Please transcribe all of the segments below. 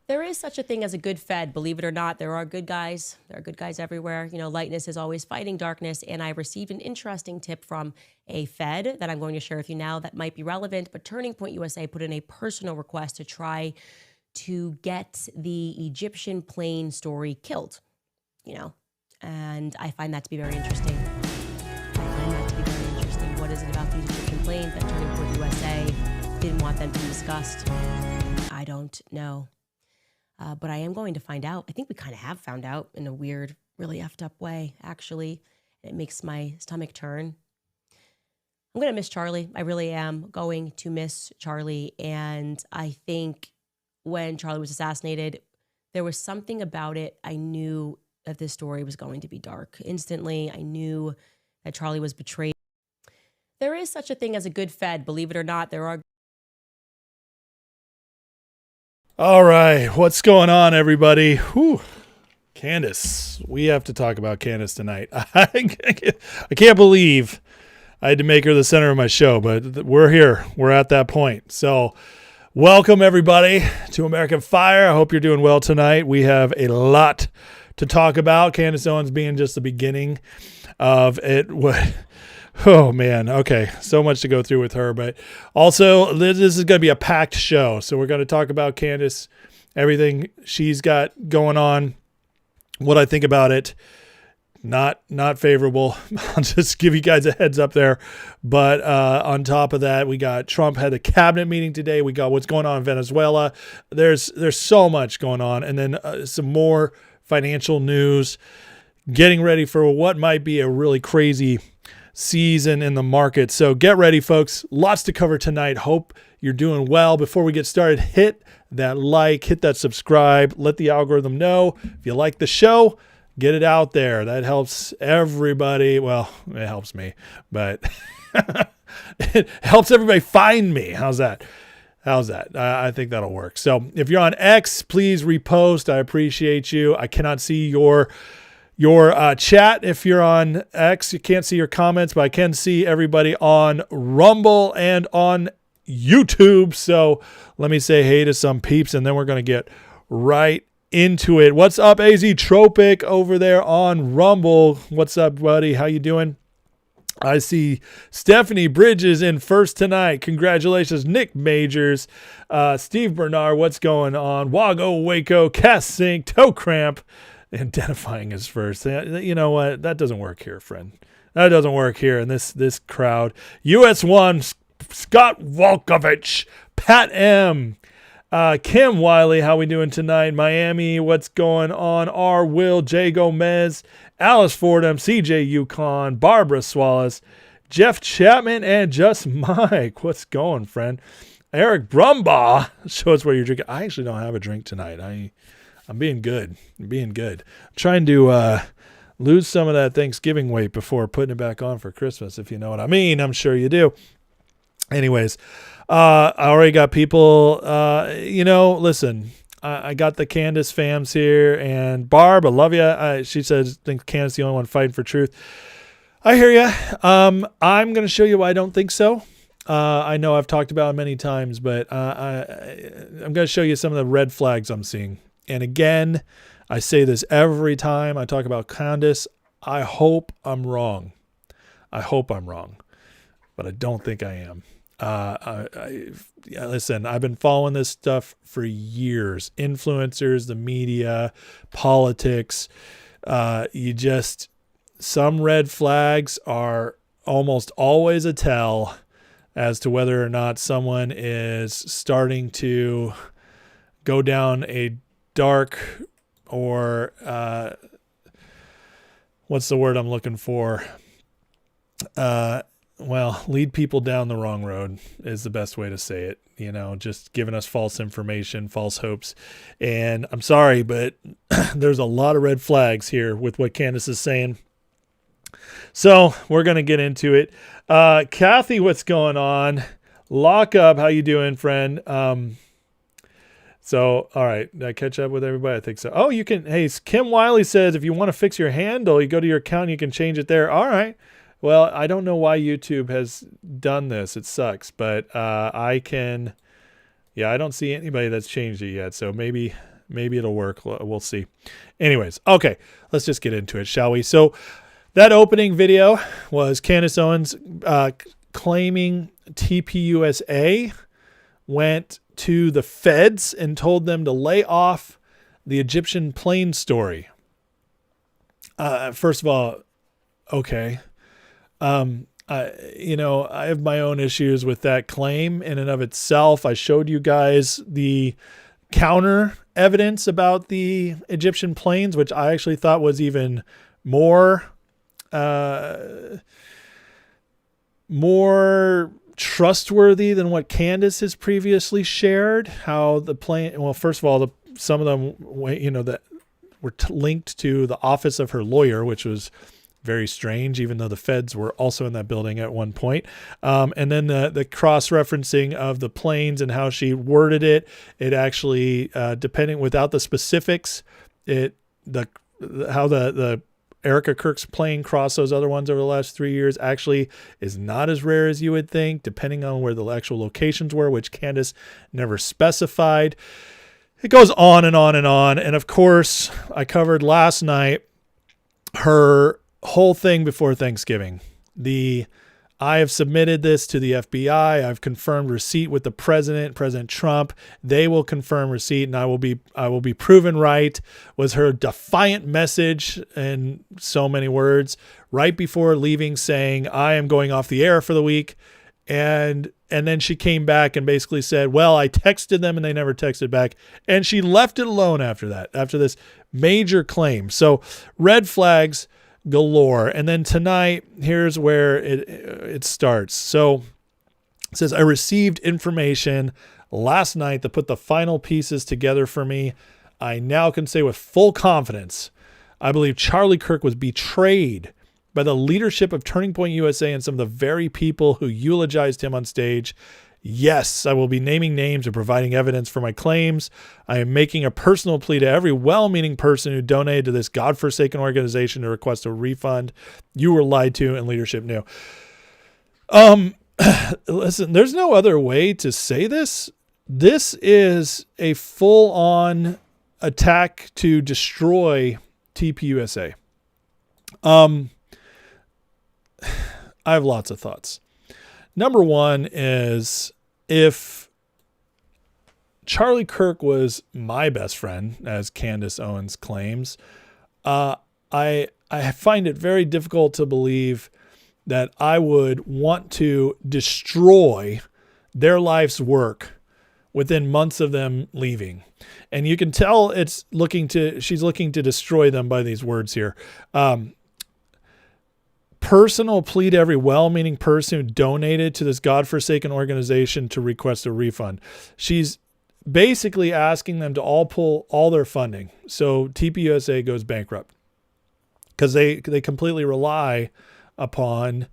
There is such a thing as a good Fed. Believe it or not, there are good guys. There are good guys everywhere. You know, lightness is always fighting darkness. And I received an interesting tip from a Fed that I'm going to share with you now that might be relevant. But Turning Point USA put in a personal request to try to get the Egyptian plane story killed, and I find that to be very interesting. What is it about these Egyptian planes that Turning Point USA didn't want them to be discussed? I don't know. But I am going to find out. I think we kind of have found out in a weird, really effed up way, actually. It makes my stomach turn. I'm going to miss Charlie. I really am going to miss Charlie. And I think when Charlie was assassinated, there was something about it. I knew that this story was going to be dark. Instantly, I knew that Charlie was betrayed. There is such a thing as a good Fed. Believe it or not, there are. All right, what's going on, everybody? Whew. Candace, we have to talk about Candace tonight. I can't believe I had to make her the center of my show, but we're here. We're at that point. So welcome, everybody, to American Fire. I hope you're doing well tonight. We have a lot to talk about. Candace Owens being just the beginning of it. Oh, man. Okay. So much to go through with her. But also, this is going to be a packed show. So we're going to talk about Candace, everything she's got going on, what I think about it. Not favorable. I'll just give you guys a heads up there. But on top of that, we got Trump had a cabinet meeting today. We got what's going on in Venezuela. There's so much going on. And then some more financial news. Getting ready for what might be a really crazy season in the market. So get ready, folks. Lots to cover tonight. Hope you're doing well. Before we get started, hit that like, hit that subscribe, let the algorithm know. If you like the show, get it out there. That helps everybody. Well, it helps me, but it helps everybody find me. How's that? I think that'll work. So if you're on X, please repost. I appreciate you. I cannot see your chat if you're on X. You can't see your comments, but I can see everybody on Rumble and on YouTube. So let me say hey to some peeps, and then we're going to get right into it. What's up, AZ Tropic over there on Rumble? What's up, buddy? How you doing? I see Stephanie Bridges in first tonight. Congratulations, Nick Majors, Steve Bernard. What's going on? Wago Waco, Cass Sink, Toe Cramp. Identifying as first. You know what? That doesn't work here, friend. That doesn't work here in this crowd. US1, Scott Volkovich, Pat M, Kim Wiley, how we doing tonight? Miami, what's going on? R. Will, J. Gomez, Alice Fordham, CJ Yukon, Barbara Swallis, Jeff Chapman, and Just Mike. What's going, friend? Eric Brumbaugh. Show us what you're drinking. I actually don't have a drink tonight. I'm being good. I'm trying to lose some of that Thanksgiving weight before putting it back on for Christmas, if you know what I mean. I'm sure you do. Anyways, I already got people, listen, I got the Candace fams here, and Barb, I love you. She says, I think Candace the only one fighting for truth. I hear you. I'm going to show you why I don't think so. I know I've talked about it many times, but I'm going to show you some of the red flags I'm seeing. And again, I say this every time I talk about Candace. I hope I'm wrong. But I don't think I am. Listen, I've been following this stuff for years. Influencers, the media, politics. Some red flags are almost always a tell as to whether or not someone is starting to go down a dark or what's the word I'm looking for? Lead people down the wrong road is the best way to say it. Just giving us false information, false hopes. And I'm sorry, but there's a lot of red flags here with what Candace is saying. So we're going to get into it. Kathy, what's going on? Lock up. How you doing, friend? So, all right, did I catch up with everybody? I think so. Oh, you can, hey, Kim Wiley says if you want to fix your handle, you go to your account and you can change it there. All right. Well, I don't know why YouTube has done this. It sucks, but I don't see anybody that's changed it yet. So maybe Maybe it'll work. We'll see. Anyways, okay, let's just get into it, shall we? So that opening video was Candace Owens claiming TPUSA went to the feds and told them to lay off the Egyptian plane story. First of all, okay. I have my own issues with that claim in and of itself. I showed you guys the counter evidence about the Egyptian planes, which I actually thought was even more trustworthy than what Candace has previously shared. How the plane, well, first of all, some of them, that were linked to the office of her lawyer, which was very strange, even though the feds were also in that building at one point. And then the cross-referencing of the planes and how she worded it. It actually, depending without the specifics, how the Erica Kirk's plane crossed those other ones over the last 3 years actually is not as rare as you would think, depending on where the actual locations were, which Candace never specified. It goes on and on and on. And of course, I covered last night her whole thing before Thanksgiving. I have submitted this to the FBI. I've confirmed receipt with the President Trump. They will confirm receipt, and I will be proven right. Was her defiant message in so many words right before leaving, saying, I am going off the air for the week. And then she came back and basically said, well, I texted them and they never texted back. And she left it alone after that, after this major claim. So red flags galore. And then tonight, here's where it starts. So it says, I received information last night that put the final pieces together for me. I now can say with full confidence, I believe Charlie Kirk was betrayed by the leadership of Turning Point USA and some of the very people who eulogized him on stage. Yes, I will be naming names and providing evidence for my claims. I am making a personal plea to every well-meaning person who donated to this godforsaken organization to request a refund. You were lied to and leadership knew. Listen, there's no other way to say this. This is a full-on attack to destroy TPUSA. I have lots of thoughts. Number one is, if Charlie Kirk was my best friend, as Candace Owens claims, I find it very difficult to believe that I would want to destroy their life's work within months of them leaving. And you can tell she's looking to destroy them by these words here. Personal plea to every well-meaning person who donated to this godforsaken organization to request a refund. She's basically asking them to all pull all their funding, so TPUSA goes bankrupt, because they completely rely upon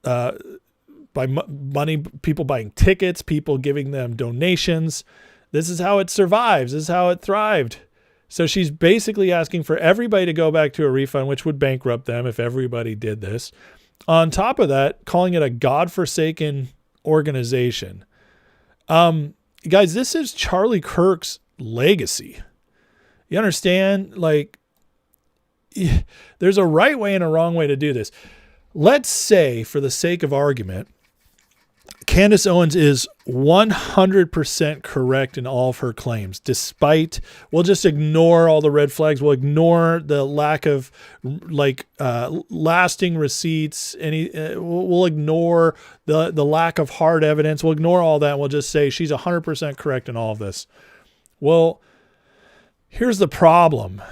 by money, people buying tickets, people giving them donations. This is how it survives. This is how it thrived. So she's basically asking for everybody to go back to a refund, which would bankrupt them if everybody did this. On top of that, calling it a godforsaken organization. Guys, this is Charlie Kirk's legacy. You understand? Like, there's a right way and a wrong way to do this. Let's say, for the sake of argument, Candace Owens is 100% correct in all of her claims, despite, we'll just ignore all the red flags. We'll ignore the lack of lasting receipts. We'll ignore the lack of hard evidence. We'll ignore all that. And we'll just say she's 100% correct in all of this. Well, here's the problem.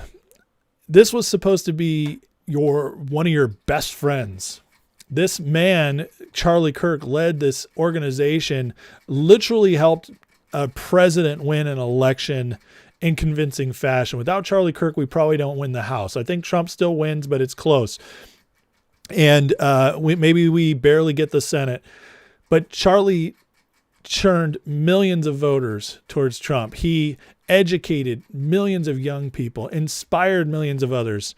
This was supposed to be one of your best friends. This man, Charlie Kirk, led this organization, literally helped a president win an election in convincing fashion. Without Charlie Kirk, we probably don't win the House. I think Trump still wins, but it's close. And maybe we barely get the Senate. But Charlie churned millions of voters towards Trump. He educated millions of young people, inspired millions of others,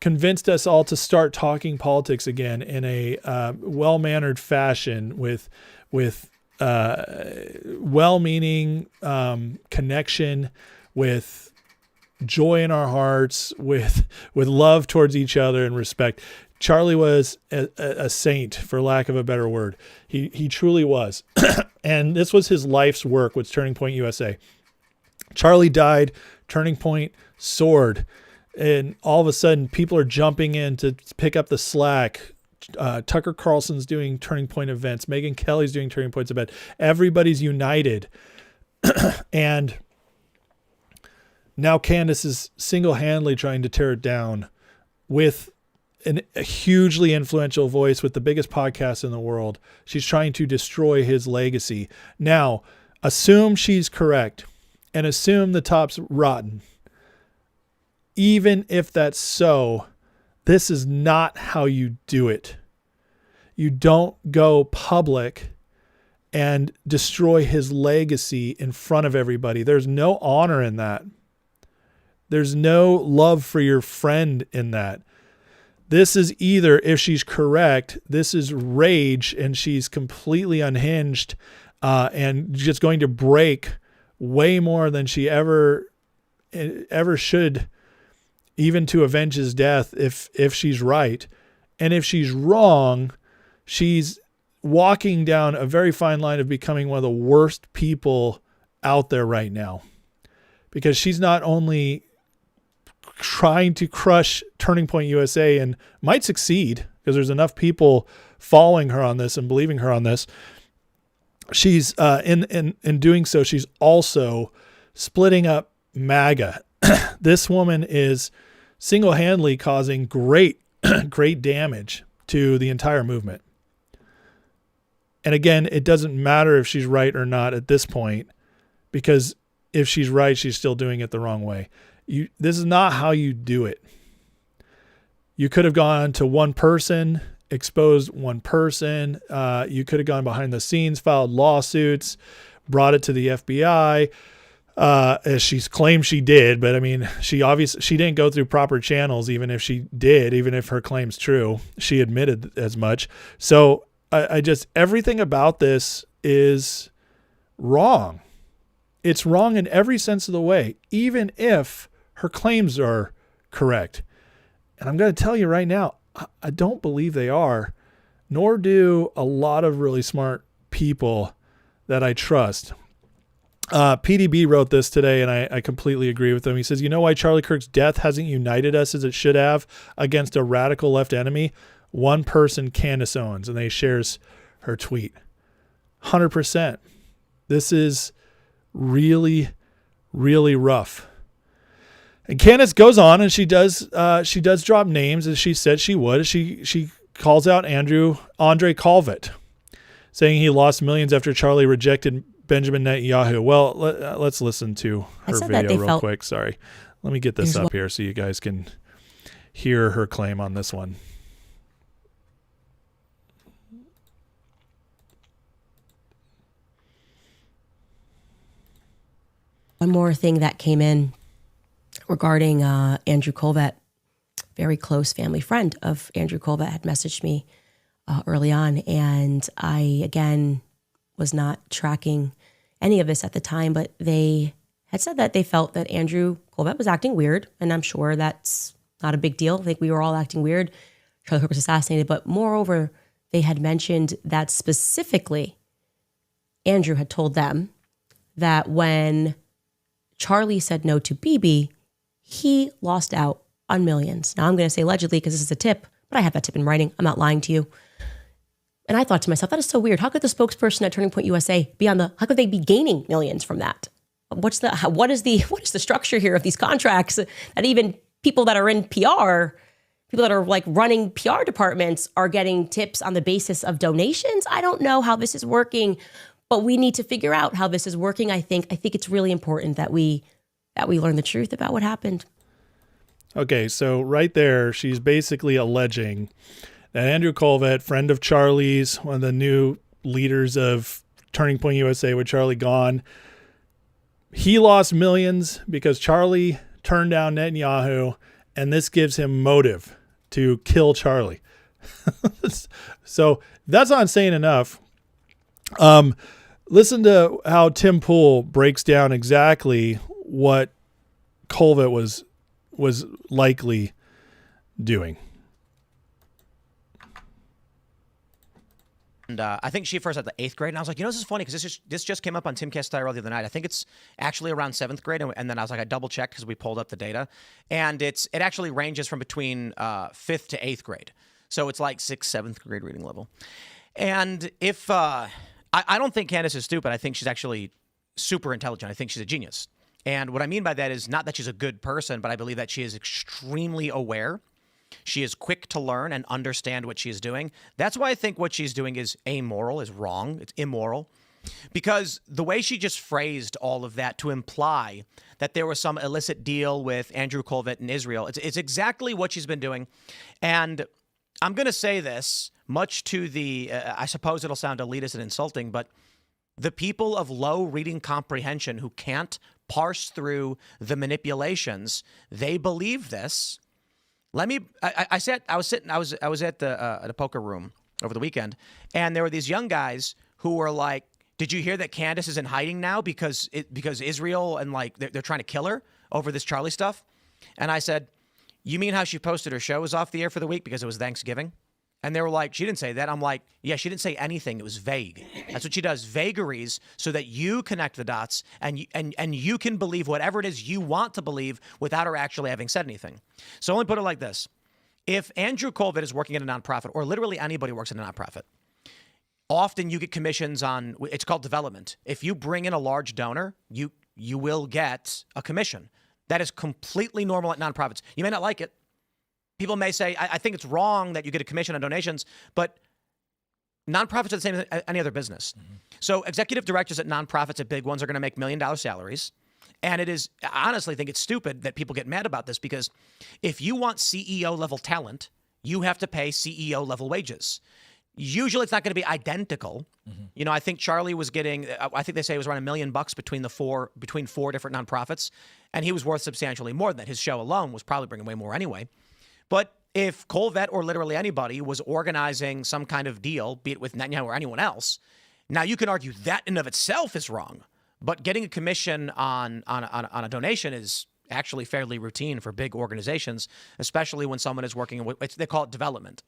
convinced us all to start talking politics again in a well-mannered fashion with well-meaning connection with joy in our hearts, with love towards each other and respect. Charlie was a saint, for lack of a better word. He truly was. And this was his life's work with Turning Point USA. Charlie died, Turning Point soared, and all of a sudden people are jumping in to pick up the slack. Tucker Carlson's doing Turning Point events. Megyn Kelly's doing Turning Point's event. Everybody's united. And now Candace is single-handedly trying to tear it down with a hugely influential voice with the biggest podcast in the world. She's trying to destroy his legacy. Now, assume she's correct and assume the top's rotten. Even if that's so, this is not how you do it. You don't go public and destroy his legacy in front of everybody. There's no honor in that. There's no love for your friend in that. This is either, if she's correct, this is rage and she's completely unhinged and just going to break way more than she ever should, even to avenge his death if she's right. And if she's wrong, she's walking down a very fine line of becoming one of the worst people out there right now. Because she's not only trying to crush Turning Point USA and might succeed because there's enough people following her on this and believing her on this. She's in doing so, she's also splitting up MAGA. This woman is single-handedly causing great damage to the entire movement. And again, it doesn't matter if she's right or not at this point, because if she's right, she's still doing it the wrong way. This is not how you do it. You could have gone to one person, exposed one person. You could have gone behind the scenes, filed lawsuits, brought it to the FBI, as she claims she did. But I mean, she didn't go through proper channels. Even if she did, even if her claim's true, she admitted as much. So everything about this is wrong. It's wrong in every sense of the way, even if her claims are correct. And I'm going to tell you right now, I don't believe they are, nor do a lot of really smart people that I trust. PDB wrote this today, and I completely agree with him. He says, you know why Charlie Kirk's death hasn't united us as it should have against a radical left enemy? One person, Candace Owens, and they shares her tweet. 100%. This is really, really rough. And Candace goes on, and she does drop names as she said she would. She calls out Andre Colvett, saying he lost millions after Charlie rejected Benjamin Netanyahu. Well, let's listen to her video real quick. Sorry. Let me get this up here so you guys can hear her claim on this one. One more thing that came in regarding Andrew Colvett, very close family friend of Andrew Colvett, had messaged me early on, and I, again, was not tracking any of this at the time, but they had said that they felt that Andrew Colvett was acting weird, and I'm sure that's not a big deal. I think we were all acting weird. Charlie Kirk was assassinated, but moreover, they had mentioned that specifically Andrew had told them that when Charlie said no to Bibi, he lost out on millions. Now I'm going to say allegedly because this is a tip, but I have that tip in writing. I'm not lying to you. And I thought to myself, that is so weird. How could the spokesperson at Turning Point USA how could they be gaining millions from that? What is the structure here of these contracts that even people that are in PR, people that are like running PR departments are getting tips on the basis of donations? I don't know how this is working, but we need to figure out how this is working. I think it's really important that we learn the truth about what happened. Okay, so right there, she's basically alleging that Andrew Colvett, friend of Charlie's, one of the new leaders of Turning Point USA with Charlie gone, he lost millions because Charlie turned down Netanyahu, and this gives him motive to kill Charlie. So that's not saying enough. Listen to how Tim Pool breaks down exactly what Colvett was likely doing. And I think she first had the 8th grade, and I was like, this is funny because this just came up on Timcast IRL the other night. I think it's actually around 7th grade, and then I was like, I double checked because we pulled up the data, and it actually ranges from between 5th to 8th grade, so it's like 6th, 7th grade reading level. And if I don't think Candace is stupid, I think she's actually super intelligent. I think she's a genius, and what I mean by that is not that she's a good person, but I believe that she is extremely aware. She is quick to learn and understand what she is doing. That's why I think what she's doing is amoral, is wrong. It's immoral. Because the way she just phrased all of that to imply that there was some illicit deal with Andrew Colvett in Israel, it's exactly what she's been doing. And I'm going to say this, much to the, I suppose it'll sound elitist and insulting, but the people of low reading comprehension who can't parse through the manipulations, they believe this. I was at the poker room over the weekend, and there were these young guys who were like, "Did you hear that Candace is in hiding now because Israel and like they're trying to kill her over this Charlie stuff?" And I said, "You mean how she posted her show was off the air for the week because it was Thanksgiving?" And they were like, "She didn't say that." I'm like, "Yeah, she didn't say anything. It was vague." That's what she does, vagaries, so that you connect the dots and you can believe whatever it is you want to believe without her actually having said anything. So let me put it like this. If Andrew Colvett is working at a nonprofit, or literally anybody works in a nonprofit, often you get commissions on, it's called development. If you bring in a large donor, you will get a commission. That is completely normal at nonprofits. You may not like it. People may say, I think it's wrong that you get a commission on donations, but nonprofits are the same as any other business. Mm-hmm. So executive directors at nonprofits, at big ones, are going to make $1 million salaries. And I honestly think it's stupid that people get mad about this, because if you want CEO level talent, you have to pay CEO level wages. Usually it's not going to be identical. Mm-hmm. I think Charlie was getting, I think they say it was around $1 million between four different nonprofits. And he was worth substantially more than that. His show alone was probably bringing way more anyway. But if Colvett or literally anybody was organizing some kind of deal, be it with Netanyahu or anyone else, now you can argue that in of itself is wrong. But getting a commission on a donation is actually fairly routine for big organizations, especially when someone is working, they call it development.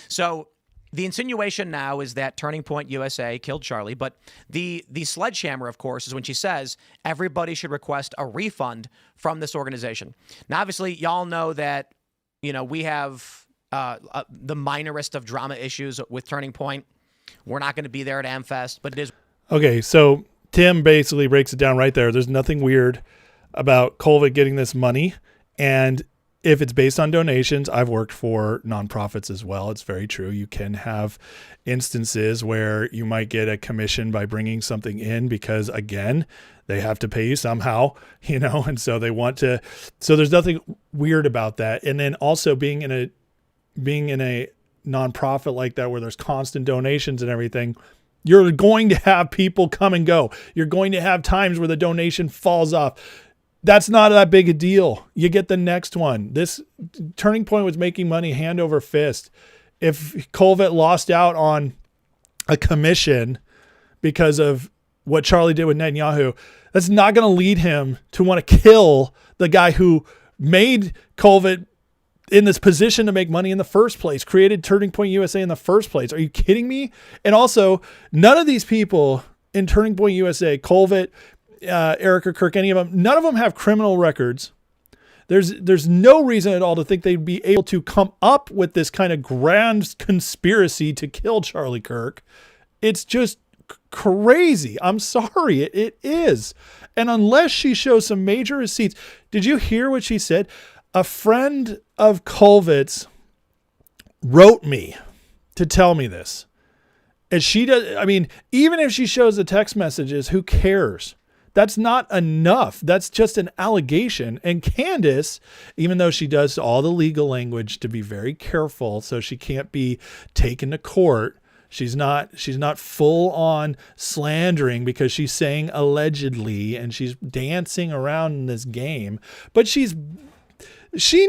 So the insinuation now is that Turning Point USA killed Charlie, but the sledgehammer, of course, is when she says everybody should request a refund from this organization. Now, obviously, y'all know that we have the minorest of drama issues with Turning Point. We're not going to be there at AmFest, but it is. Okay, so Tim basically breaks it down right there. There's nothing weird about Colvett getting this money. And if it's based on donations, I've worked for nonprofits as well. It's very true. You can have instances where you might get a commission by bringing something in because, again, they have to pay you somehow, and so they want to. So there's nothing weird about that. And then also being in a nonprofit like that where there's constant donations and everything, you're going to have people come and go. You're going to have times where the donation falls off. That's not that big a deal. You get the next one. This Turning Point was making money hand over fist. If Colvett lost out on a commission because of what Charlie did with Netanyahu, that's not going to lead him to want to kill the guy who made Colvett in this position to make money in the first place, created Turning Point USA in the first place. Are you kidding me? And also, none of these people in Turning Point USA, Colvett, Erica Kirk, any of them, none of them have criminal records. There's no reason at all to think they'd be able to come up with this kind of grand conspiracy to kill Charlie Kirk. It's just crazy. I'm sorry. It is. And unless she shows some major receipts, did you hear what she said? A friend of Colvett's wrote me to tell me this. And she does, even if she shows the text messages, who cares? That's not enough. That's just an allegation. And Candace, even though she does all the legal language to be very careful so she can't be taken to court, she's not full on slandering because she's saying allegedly and she's dancing around in this game, but she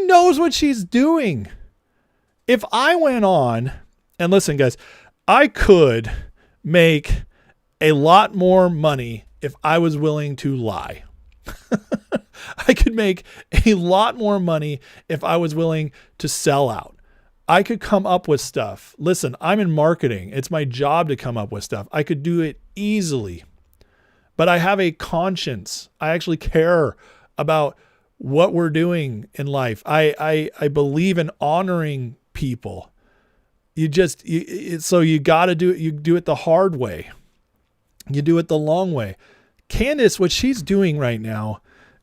knows what she's doing. If I went on, and listen guys, I could make a lot more money if I was willing to lie. I could make a lot more money if I was willing to sell out. I could come up with stuff. Listen, I'm in marketing. It's my job to come up with stuff. I could do it easily, but I have a conscience. I actually care about what we're doing in life. I believe in honoring people. So you got to do it. You do it the hard way. You do it the long way. Candace, what she's doing right now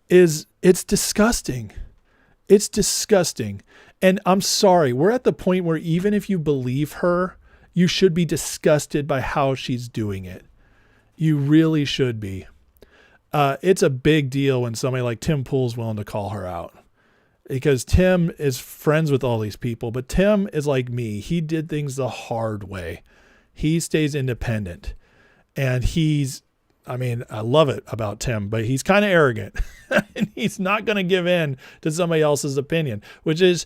it's disgusting. It's disgusting. And I'm sorry, we're at the point where even if you believe her, you should be disgusted by how she's doing it. You really should be. It's a big deal when somebody like Tim Pool's willing to call her out, because Tim is friends with all these people, but Tim is like me. He did things the hard way. He stays independent, and I love it about Tim, but he's kind of arrogant and he's not going to give in to somebody else's opinion, which is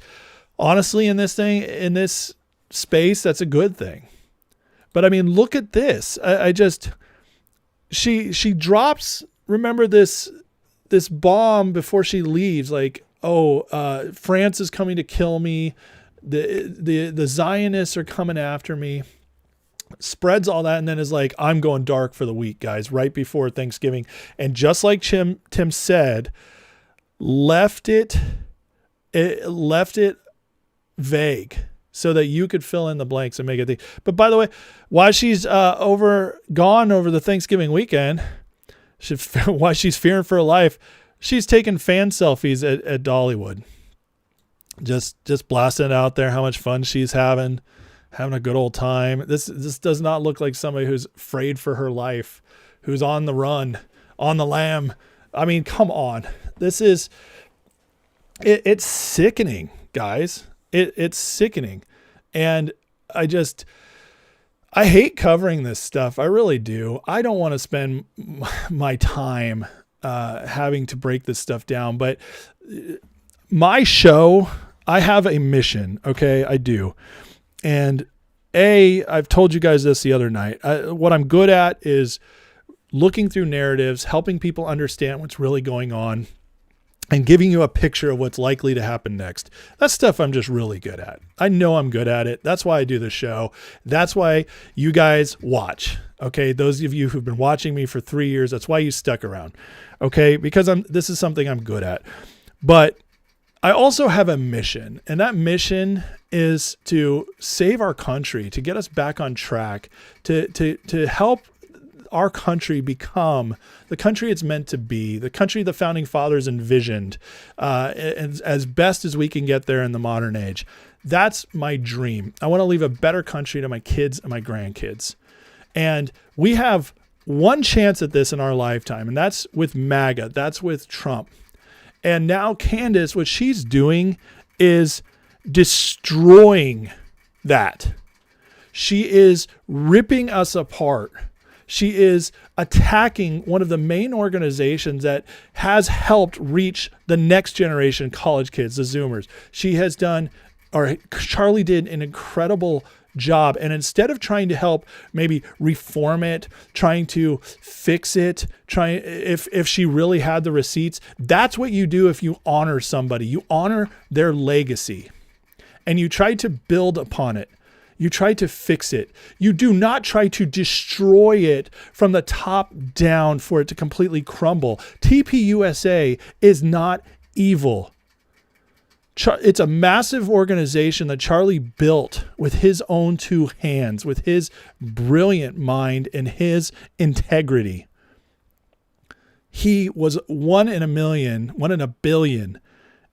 honestly in this space, that's a good thing. But I mean, look at this. She drops, remember this bomb before she leaves, like, France is coming to kill me. The Zionists are coming after me. Spreads all that, and then is like, I'm going dark for the week, guys, right before Thanksgiving. And just like Tim said, left it vague so that you could fill in the blanks and make it think. But by the way, while she's gone over the Thanksgiving weekend, while she's fearing for her life, she's taking fan selfies at Dollywood. Just blasting it out there how much fun she's having a good old time. This does not look like somebody who's afraid for her life, who's on the run, on the lam. I mean, come on. It's sickening, guys. It's sickening. And I hate covering this stuff. I really do. I don't want to spend my time having to break this stuff down, but my show, I have a mission. Okay. I do. And I've told you guys this the other night. What I'm good at is looking through narratives, helping people understand what's really going on, and giving you a picture of what's likely to happen next. That's stuff I'm just really good at. I know I'm good at it. That's why I do the show. That's why you guys watch. Okay. Those of you who've been watching me for 3 years, that's why you stuck around. Okay. Because this is something I'm good at. But I also have a mission, and that mission is to save our country, to get us back on track, to help our country become the country it's meant to be, the country the founding fathers envisioned, as best as we can get there in the modern age. That's my dream. I want to leave a better country to my kids and my grandkids. And we have one chance at this in our lifetime, and that's with MAGA. That's with Trump. And now Candace, what she's doing is destroying that. She is ripping us apart. She is attacking one of the main organizations that has helped reach the next generation college kids, the Zoomers. Charlie did an incredible job. And instead of trying to help maybe reform it, trying to fix it, if she really had the receipts, that's what you do if you honor somebody. You honor their legacy and you try to build upon it. You try to fix it. You do not try to destroy it from the top down for it to completely crumble. TPUSA is not evil. It's a massive organization that Charlie built with his own two hands, with his brilliant mind and his integrity. He was one in a billion,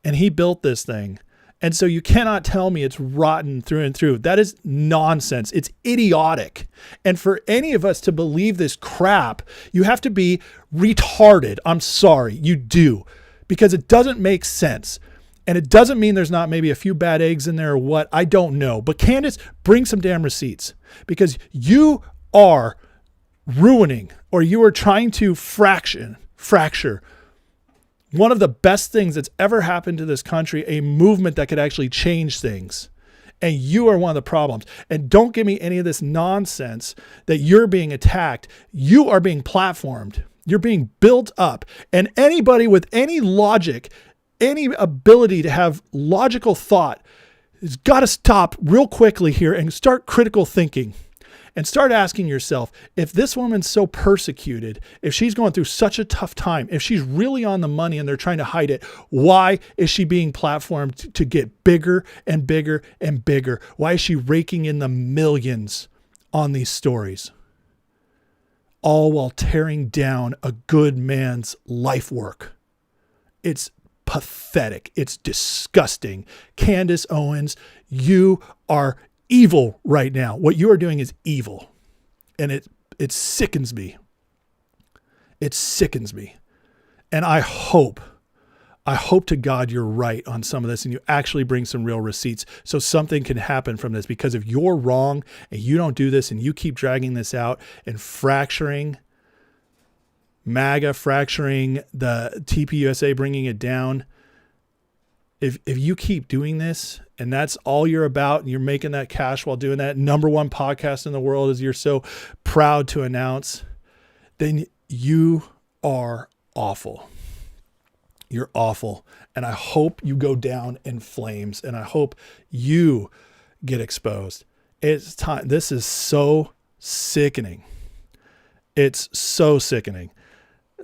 and he built this thing. And so you cannot tell me it's rotten through and through. That is nonsense. It's idiotic. And for any of us to believe this crap, you have to be retarded. I'm sorry, you do, because it doesn't make sense. And it doesn't mean there's not maybe a few bad eggs in there or what. I don't know. But Candace, bring some damn receipts, because you are ruining, or you are trying to fracture one of the best things that's ever happened to this country, a movement that could actually change things. And you are one of the problems. And don't give me any of this nonsense that you're being attacked. You are being platformed. You're being built up. And anybody with any logic, any ability to have logical thought has got to stop real quickly here and start critical thinking and start asking yourself, if this woman's so persecuted, if she's going through such a tough time, if she's really on the money and they're trying to hide it, why is she being platformed to get bigger and bigger and bigger? Why is she raking in the millions on these stories? All while tearing down a good man's life work. It's pathetic. It's disgusting. Candace Owens, you are evil right now. What you are doing is evil. And it sickens me. It sickens me. And I hope to God you're right on some of this and you actually bring some real receipts so something can happen from this. Because if you're wrong and you don't do this and you keep dragging this out and fracturing MAGA, fracturing the TPUSA, bringing it down, if you keep doing this and that's all you're about and you're making that cash while doing that, number one podcast in the world as you're so proud to announce, then you are awful. You're awful. And I hope you go down in flames and I hope you get exposed. It's time. This is so sickening. It's so sickening.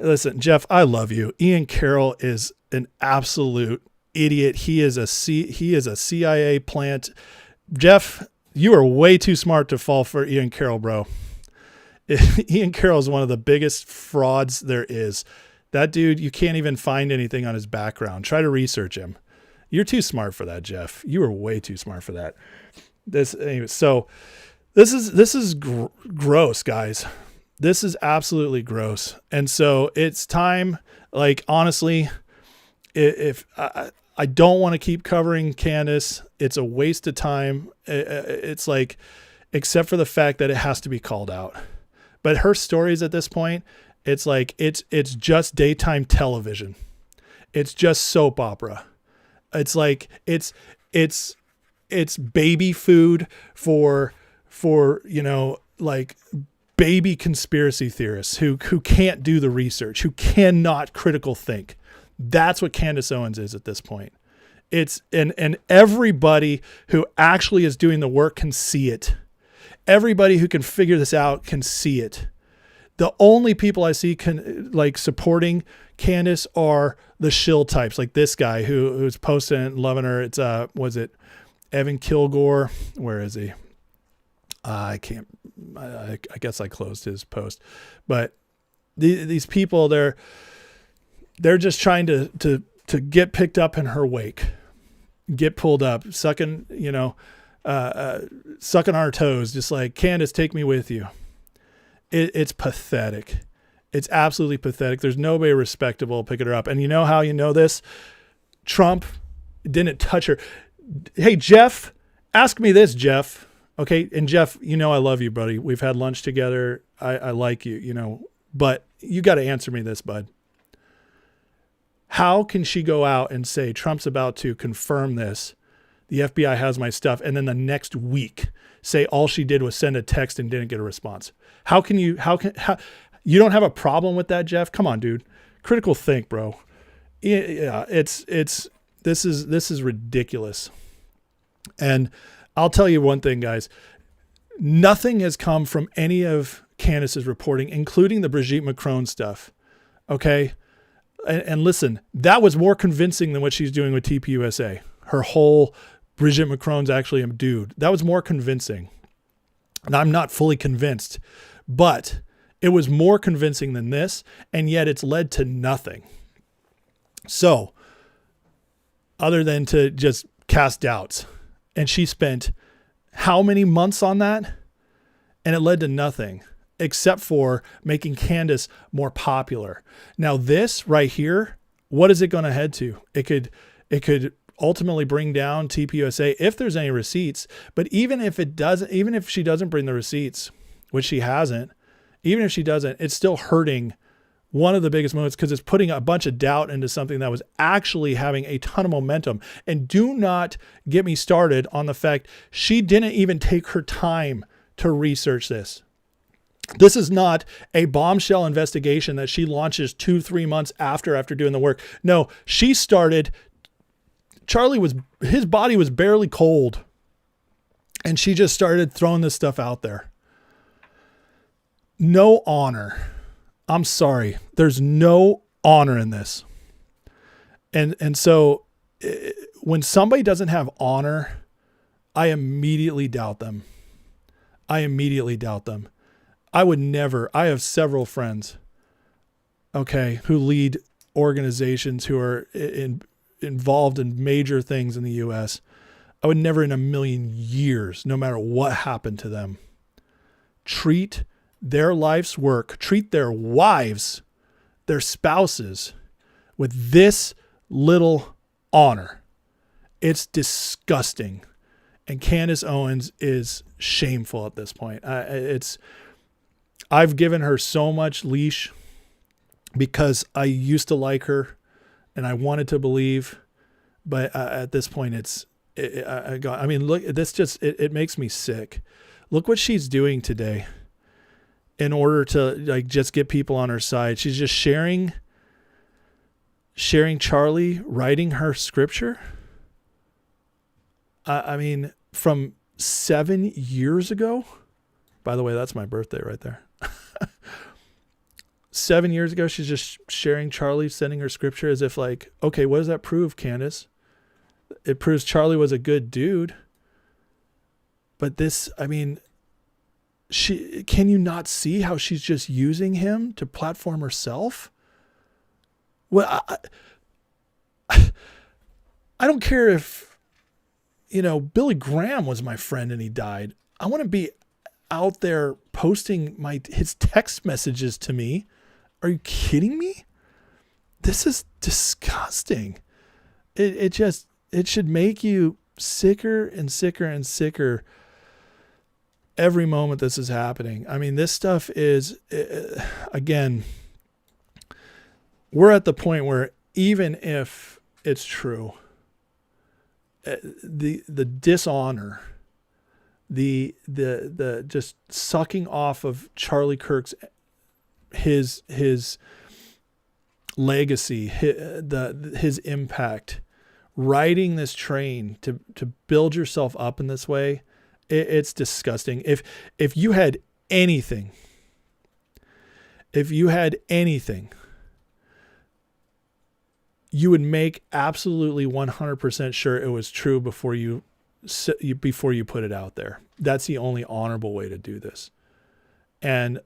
Listen, Jeff, I love you. Ian Carroll is an absolute idiot. He is a CIA plant. Jeff, you are way too smart to fall for Ian Carroll, bro. Ian Carroll is one of the biggest frauds there is. That dude, you can't even find anything on his background. Try to research him. You're too smart for that, Jeff. You are way too smart for that. This is gross, guys. This is absolutely gross. And so it's time, like, honestly, if I don't want to keep covering Candace, it's a waste of time. It's like, except for the fact that it has to be called out. But her stories at this point, it's like, it's just daytime television. It's just soap opera. It's like, it's baby food for, like baby conspiracy theorists who can't do the research, who cannot critical think. That's what Candace Owens is at this point. It's, and everybody who actually is doing the work can see it. Everybody who can figure this out can see it. The only people I see supporting Candace are the shill types, like this guy who's posting and loving her. It's was it Evan Kilgore? Where is he? I guess I closed his post, but these people, they're just trying to get picked up in her wake, get pulled up, sucking on our toes, just like, Candace, take me with you. It's pathetic. It's absolutely pathetic. There's nobody respectable picking her up. And you know how you know this? Trump didn't touch her. Hey, Jeff, ask me this, Jeff. Okay. And Jeff, I love you, buddy. We've had lunch together. I like you, but you got to answer me this, bud. How can she go out and say Trump's about to confirm this? The FBI has my stuff. And then the next week say all she did was send a text and didn't get a response. How you don't have a problem with that, Jeff? Come on, dude. Critical think, bro. Yeah, this is ridiculous. And I'll tell you one thing, guys. Nothing has come from any of Candace's reporting, including the Brigitte Macron stuff. Okay? And listen, that was more convincing than what she's doing with TPUSA. Her whole Brigitte Macron's actually a dude. That was more convincing. And I'm not fully convinced, but it was more convincing than this, and yet it's led to nothing. So, other than to just cast doubts. And she spent how many months on that? And it led to nothing except for making Candace more popular. Now this right here, what is it going to head to? It could ultimately bring down TPUSA if there's any receipts. But even if she doesn't bring the receipts, which she hasn't, even if she doesn't, it's still hurting one of the biggest moments because it's putting a bunch of doubt into something that was actually having a ton of momentum. And do not get me started on the fact she didn't even take her time to research this. This is not a bombshell investigation that she launches 2-3 months after doing the work. No, she started, his body was barely cold, and she just started throwing this stuff out there. No honor. I'm sorry. There's no honor in this. And so when somebody doesn't have honor, I immediately doubt them. I would never, I have several friends, okay, who lead organizations who are involved in major things in the U.S. I would never in a million years, no matter what happened to them, treat their life's work, treat their wives, their spouses with this little honor. It's disgusting. And Candace Owens is shameful at this point. I've given her so much leash because I used to like her and I wanted to believe, but at this point look, it makes me sick. Look what she's doing today in order to just get people on her side. She's just sharing Charlie writing her scripture. From 7 years ago, by the way, that's my birthday right there. 7 years ago, she's just sharing Charlie sending her scripture as if okay, what does that prove, Candace? It proves Charlie was a good dude. But can you not see how she's just using him to platform herself? Well, I don't care if, Billy Graham was my friend and he died. I want to be out there posting his text messages to me. Are you kidding me? This is disgusting. It should make you sicker and sicker and sicker every moment this is happening. This stuff is, again, we're at the point where even if it's true, the dishonor, the just sucking off of Charlie Kirk's his legacy, his impact, riding this train to build yourself up in this way, it's disgusting. If you had anything, you would make absolutely 100% sure it was true before you put it out there. That's the only honorable way to do this. And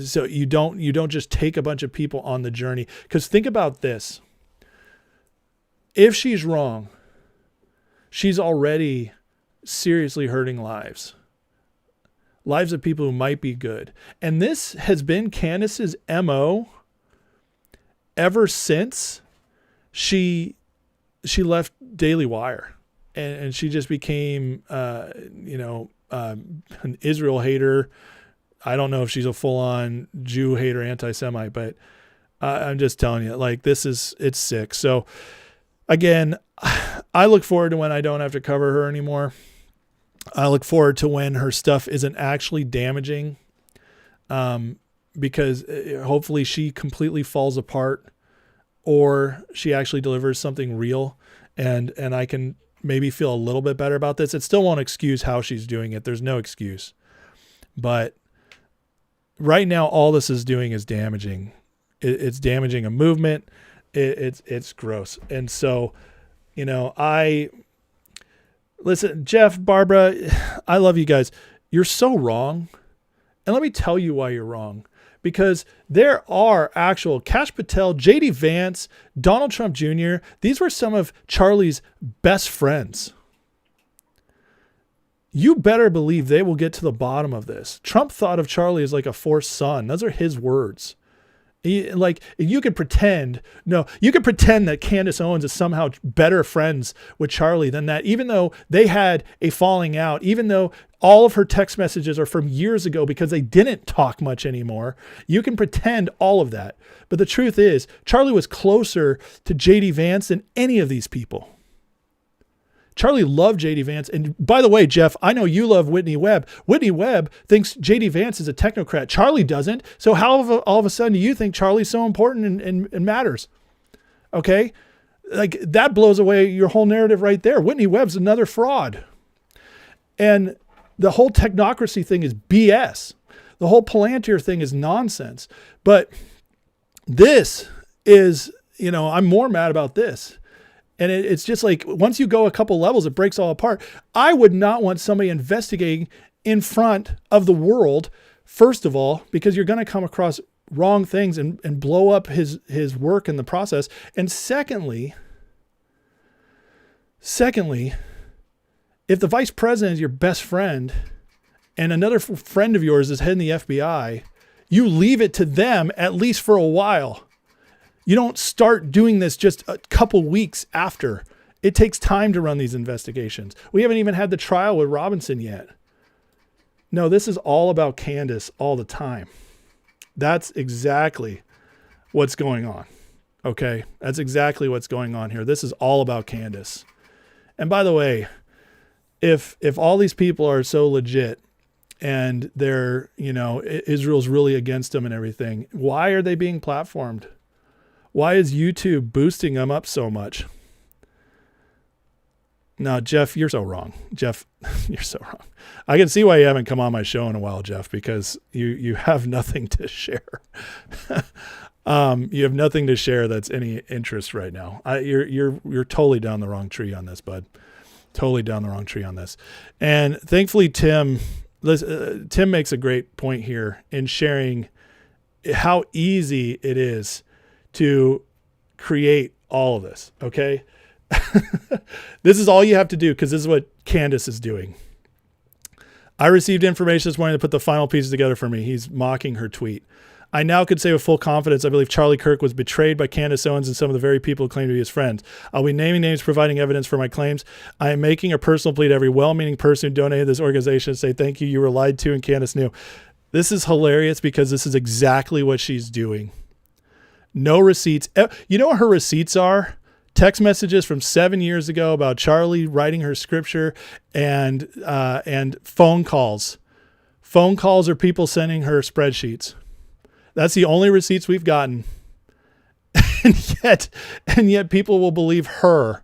so you don't just take a bunch of people on the journey. Because think about this. If she's wrong, she's already seriously hurting lives of people who might be good. And this has been Candace's MO ever since she left Daily Wire, and she just became, an Israel hater. I don't know if she's a full-on Jew hater, anti-Semite, but I'm just telling you, it's sick. So again, I look forward to when I don't have to cover her anymore. I look forward to when her stuff isn't actually damaging, because hopefully she completely falls apart, or she actually delivers something real, and I can maybe feel a little bit better about this. It still won't excuse how she's doing it. There's no excuse. But right now, all this is doing is damaging. It's damaging a movement. It's gross. And so, listen, Jeff, Barbara, I love you guys. You're so wrong. And let me tell you why you're wrong. Because there are actual Kash Patel, J.D. Vance, Donald Trump Jr. These were some of Charlie's best friends. You better believe they will get to the bottom of this. Trump thought of Charlie as like a fourth son. Those are his words. You could pretend that Candace Owens is somehow better friends with Charlie than that, even though they had a falling out, even though all of her text messages are from years ago because they didn't talk much anymore. You can pretend all of that. But the truth is, Charlie was closer to J.D. Vance than any of these people. Charlie loved JD Vance. And by the way, Jeff, I know you love Whitney Webb. Whitney Webb thinks JD Vance is a technocrat. Charlie doesn't. So how all of a sudden do you think Charlie's so important and matters? Okay. Like that blows away your whole narrative right there. Whitney Webb's another fraud. And the whole technocracy thing is BS. The whole Palantir thing is nonsense. But this is, I'm more mad about this. And it's just like, once you go a couple levels, it breaks all apart. I would not want somebody investigating in front of the world, first of all, because you're going to come across wrong things and blow up his work in the process. And secondly, if the vice president is your best friend and another friend of yours is heading the FBI, you leave it to them at least for a while. You don't start doing this just a couple weeks after. It takes time to run these investigations. We haven't even had the trial with Robinson yet. No, this is all about Candace all the time. That's exactly what's going on. Okay? That's exactly what's going on here. This is all about Candace. And by the way, if all these people are so legit and they're, Israel's really against them and everything, why are they being platformed? Why is YouTube boosting them up so much? No, Jeff, you're so wrong. Jeff, you're so wrong. I can see why you haven't come on my show in a while, Jeff, because you have nothing to share. You have nothing to share that's any interest right now. You're totally down the wrong tree on this, bud. Totally down the wrong tree on this. And thankfully, Tim makes a great point here in sharing how easy it is to create all of this. Okay. This is all you have to do, because this is what Candace is doing. I received information this morning to put the final pieces together for me. He's mocking her tweet. I now could say with full confidence, I believe Charlie Kirk was betrayed by Candace Owens and some of the very people who claim to be his friends. I'll be naming names, providing evidence for my claims. I am making a personal plea to every well-meaning person who donated to this organization to say thank you. You were lied to and Candace knew. This is hilarious because this is exactly what she's doing. No receipts. You know what her receipts are? Text messages from 7 years ago about Charlie writing her scripture and phone calls. Phone calls are people sending her spreadsheets. That's the only receipts we've gotten. and yet people will believe her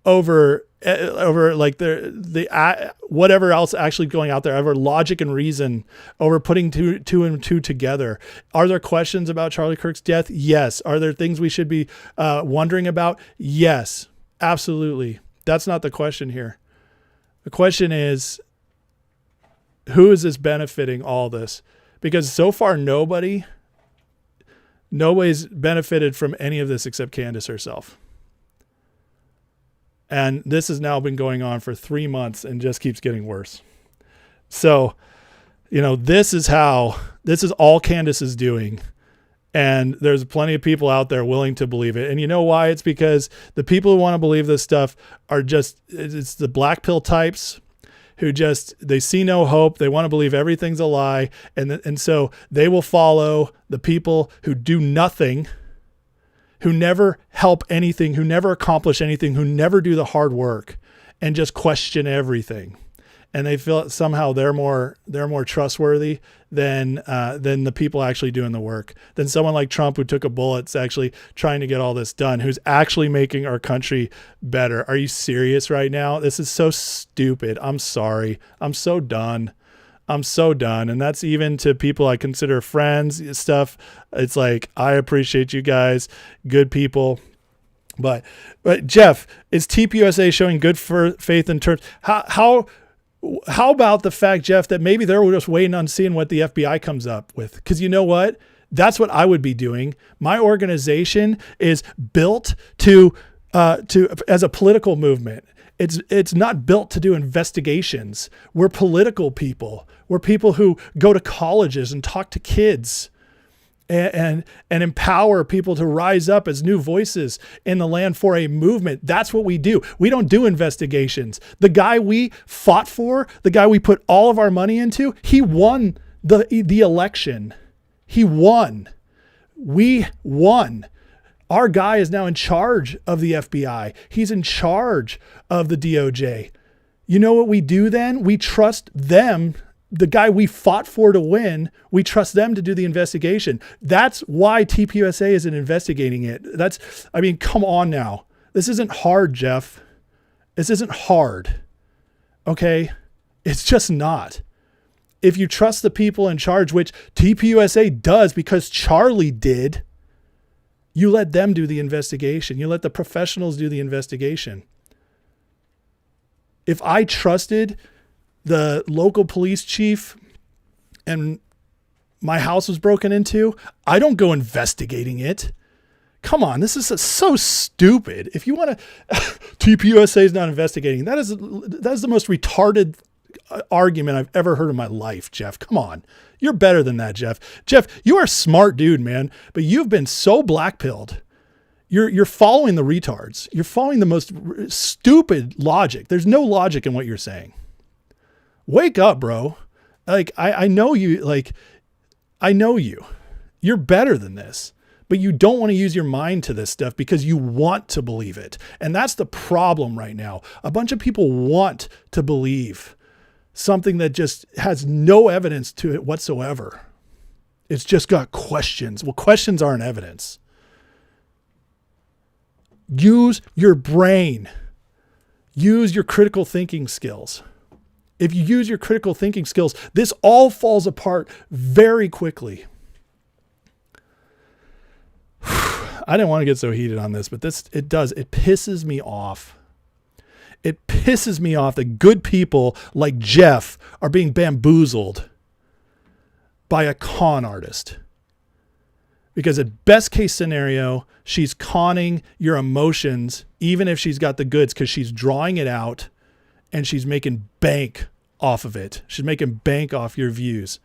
over like the whatever else actually going out there, over logic and reason, over putting two and two together. Are there questions about Charlie Kirk's death? Yes. Are there things we should be wondering about? Yes, absolutely. That's not the question here. The question is, who is this benefiting all this? Because so far nobody's benefited from any of this except Candace herself. And this has now been going on for 3 months and just keeps getting worse. So, this is all Candace is doing. And there's plenty of people out there willing to believe it. And you know why? It's because the people who want to believe this stuff it's the black pill types who they see no hope. They want to believe everything's a lie. And so they will follow the people who do nothing, who never help anything, who never accomplish anything, who never do the hard work and just question everything. And they feel somehow they're more trustworthy than the people actually doing the work, than someone like Trump who took a bullet actually trying to get all this done, who's actually making our country better. Are you serious right now? This is so stupid. I'm sorry. I'm so done. And that's even to people I consider friends stuff. It's like, I appreciate you guys, good people. But Jeff, is TPUSA showing good faith in terms? How about the fact, Jeff, that maybe they're just waiting on seeing what the FBI comes up with? Because you know what? That's what I would be doing. My organization is built to as a political movement. It's not built to do investigations. We're political people. We're people who go to colleges and talk to kids and empower people to rise up as new voices in the land for a movement. That's what we do. We don't do investigations. The guy we fought for, the guy we put all of our money into, he won the election. He won. We won. Our guy is now in charge of the FBI. He's in charge of the DOJ. You know what we do then? We trust them, the guy we fought for to win. We trust them to do the investigation. That's why TPUSA isn't investigating it. Come on now. This isn't hard, Jeff. This isn't hard. Okay? It's just not. If you trust the people in charge, which TPUSA does because Charlie did, you let them do the investigation. You let the professionals do the investigation. If I trusted the local police chief and my house was broken into, I don't go investigating it. Come on, this is so stupid. If you want to, TPUSA is not investigating. That is the most retarded argument I've ever heard in my life, Jeff. Come on. You're better than that, Jeff. Jeff, you are a smart dude, man, but you've been so black-pilled. You're following the retards. You're following the most stupid logic. There's no logic in what you're saying. Wake up, bro. I know you, I know you. You're better than this. But you don't want to use your mind to this stuff because you want to believe it. And that's the problem right now. A bunch of people want to believe something that just has no evidence to it whatsoever. It's just got questions. Well, questions aren't evidence. Use your brain. Use your critical thinking skills. If you use your critical thinking skills, this all falls apart very quickly. I didn't want to get so heated on this, but it does. It pisses me off. It pisses me off that good people like Jeff are being bamboozled by a con artist. Because at best case scenario, she's conning your emotions, even if she's got the goods, because she's drawing it out and she's making bank off of it. She's making bank off your views.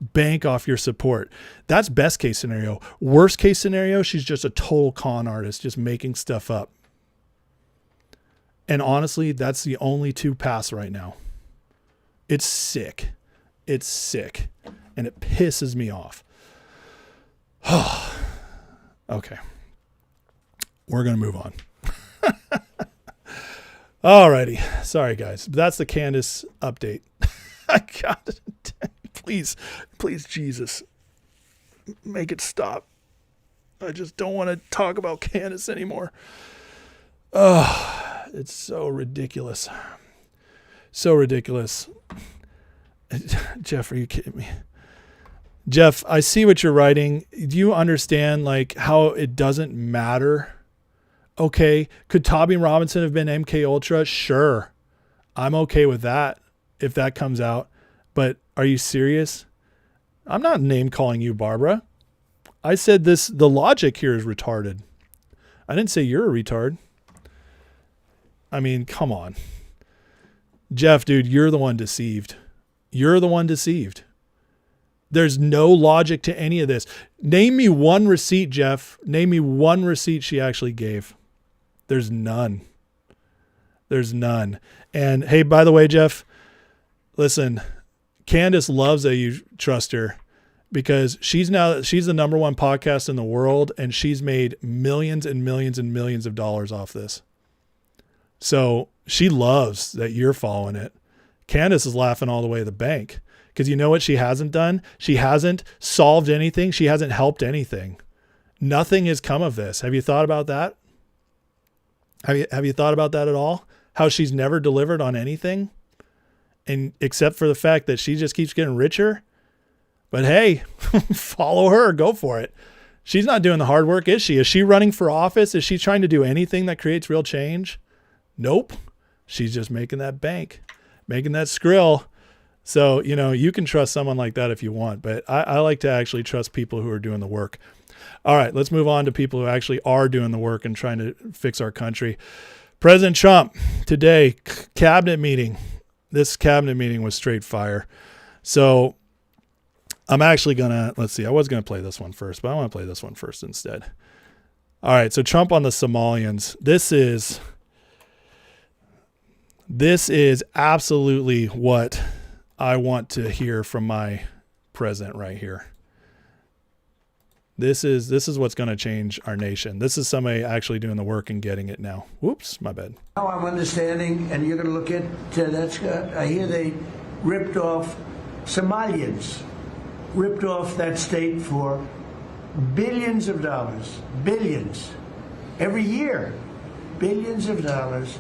Bank off your support. That's best case scenario. Worst case scenario, she's just a total con artist, just making stuff up. And honestly, that's the only two paths right now. It's sick. It's sick. And it pisses me off. Okay. We're going to move on. Alrighty. Sorry, guys. That's the Candace update. I got it. Please, Jesus, make it stop. I just don't want to talk about Candace anymore. It's so ridiculous. So ridiculous. Jeff, are you kidding me? Jeff, I see what you're writing. Do you understand how it doesn't matter? Okay. Could Tommy Robinson have been MK Ultra? Sure. I'm okay with that if that comes out. But are you serious? I'm not name calling you, Barbara. I said the logic here is retarded. I didn't say you're a retard. I mean, come on. Jeff, dude, you're the one deceived. You're the one deceived. There's no logic to any of this. Name me one receipt, Jeff. Name me one receipt she actually gave. There's none. There's none. And hey, by the way, Jeff, listen, Candace loves that you trust her because she's the number one podcast in the world and she's made millions and millions and millions of dollars off this. So she loves that you're following it. Candace is laughing all the way to the bank because you know what she hasn't done? She hasn't solved anything. She hasn't helped anything. Nothing has come of this. Have you thought about that? Have you thought about that at all? How she's never delivered on anything? And except for the fact that she just keeps getting richer. But hey, follow her, go for it. She's not doing the hard work, is she? Is she running for office? Is she trying to do anything that creates real change? Nope. She's just making that bank, making that skrill. So, you can trust someone like that if you want, but I like to actually trust people who are doing the work. All right, let's move on to people who actually are doing the work and trying to fix our country. President Trump, today, cabinet meeting. This cabinet meeting was straight fire. So I'm actually going to, let's see, I was going to play this one first, but I want to play this one first instead. All right. So Trump on the Somalians. This is absolutely what I want to hear from my president right here. This is what's going to change our nation. This is somebody actually doing the work and getting it now. Whoops, my bad. Now I'm understanding, and you're going to look at that's. I hear they ripped off Somalians, ripped off that state for billions of dollars, billions, every year, billions of dollars,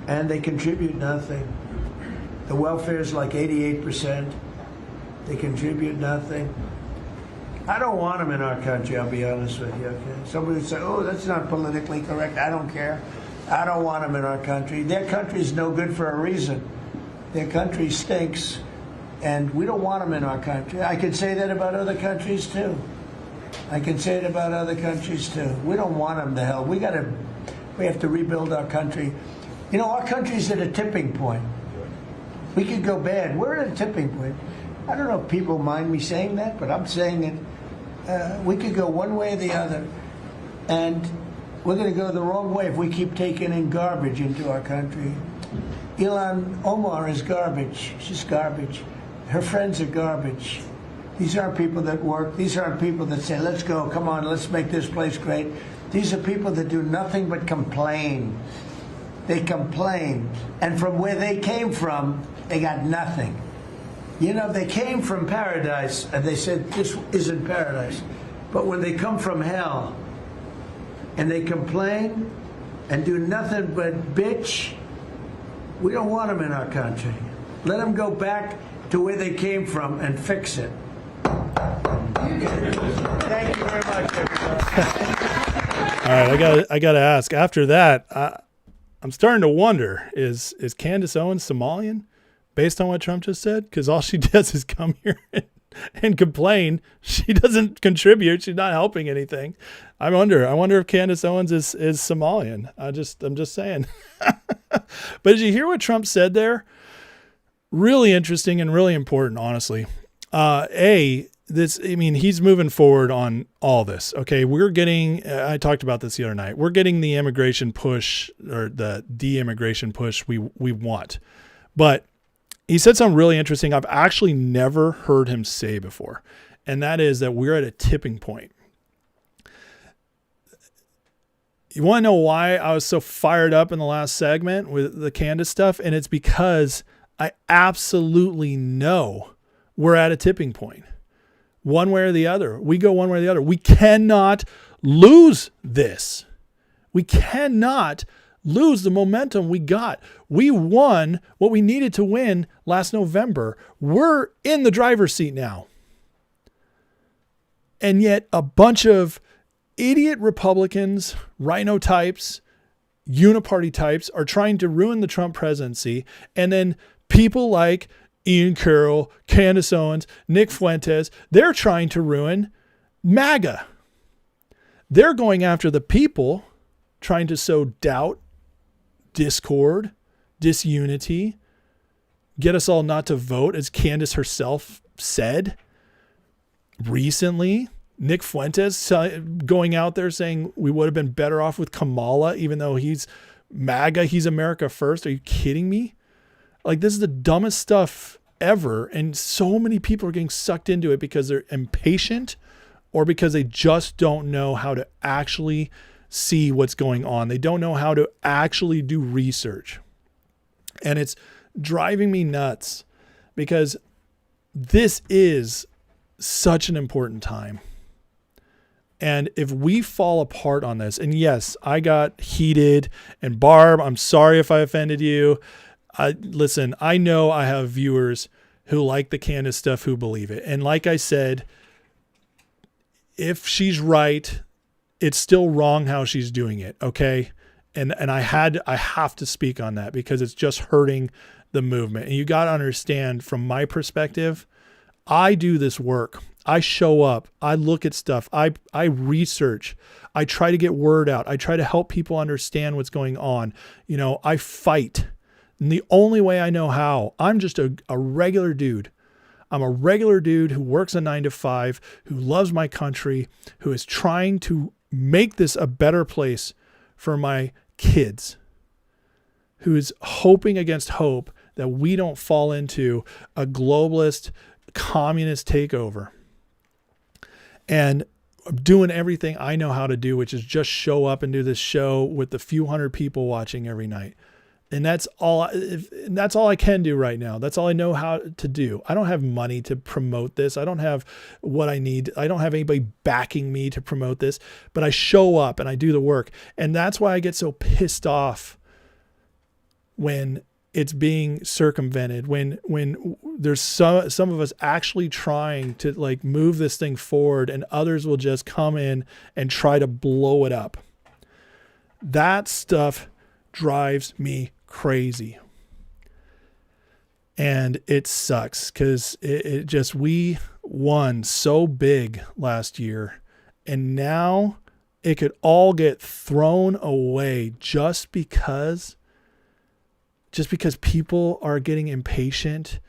and they contribute nothing. The welfare is like 88%. They contribute nothing. I don't want them in our country, I'll be honest with you. Okay? Somebody would say, oh, that's not politically correct. I don't care. I don't want them in our country. Their country is no good for a reason. Their country stinks, and we don't want them in our country. I could say that about other countries, too. I can say it about other countries, too. We don't want them to hell. We have to rebuild our country. You know, our country's at a tipping point. We could go bad. We're at a tipping point. I don't know if people mind me saying that, but I'm saying it. We could go one way or the other, and we're going to go the wrong way if we keep taking in garbage into our country. Ilhan Omar is garbage. She's garbage. Her friends are garbage. These aren't people that work. These aren't people that say, let's go, come on, let's make this place great. These are people that do nothing but complain. They complain. And from where they came from, they got nothing. You know, they came from paradise, and they said, this isn't paradise. But when they come from hell, and they complain, and do nothing but bitch, we don't want them in our country. Let them go back to where they came from and fix it. Thank you very much, everybody. All right, I gotta ask. After that, I'm starting to wonder: is Candace Owens Somalian, based on what Trump just said? Because all she does is come here and complain. She doesn't contribute. She's not helping anything. I wonder if Candace Owens is Somalian. I'm just saying. But did you hear what Trump said there? Really interesting and really important, honestly. He's moving forward on all this. Okay, we're getting, I talked about this the other night. We're getting the immigration push, or the de-immigration push we want. But he said something really interesting I've actually never heard him say before. And that is that we're at a tipping point. You want to know why I was so fired up in the last segment with the Candace stuff? And it's because I absolutely know we're at a tipping point. One way or the other. We go one way or the other. We cannot lose this. We cannot lose the momentum we got. We won what we needed to win last November. We're in the driver's seat now. And yet a bunch of idiot Republicans, rhino types, uniparty types are trying to ruin the Trump presidency. And then people like Ian Carroll, Candace Owens, Nick Fuentes, they're trying to ruin MAGA. They're going after the people, trying to sow doubt, discord, disunity, get us all not to vote, as Candace herself said recently. Nick Fuentes going out there saying we would have been better off with Kamala, even though he's MAGA, he's America first. Are you kidding me? Like, this is the dumbest stuff ever. And so many people are getting sucked into it because they're impatient or because they just don't know how to actually see what's going on. They don't know how to actually do research. And it's driving me nuts because this is such an important time. And if we fall apart on this, and yes, I got heated, and Barb, I'm sorry if I offended you. Listen, I know I have viewers who like the Candace stuff, who believe it. And like I said, if she's right, it's still wrong how she's doing it. Okay. And I have to speak on that because it's just hurting the movement. And you got to understand, from my perspective, I do this work. I show up, I look at stuff, I research, I try to get word out. I try to help people understand what's going on. You know, I fight. And the only way I know how, I'm just a regular dude. I'm a regular dude who works a 9-to-5, who loves my country, who is trying to make this a better place for my kids, who is hoping against hope that we don't fall into a globalist, communist takeover. And I'm doing everything I know how to do, which is just show up and do this show with the few hundred people watching every night. And that's all I can do right now. That's all I know how to do. I don't have money to promote this. I don't have what I need. I don't have anybody backing me to promote this, but I show up and I do the work. And that's why I get so pissed off when it's being circumvented, when there's some of us actually trying to like move this thing forward and others will just come in and try to blow it up. That stuff drives me crazy. And it sucks because it just, we won so big last year and now it could all get thrown away just because people are getting impatient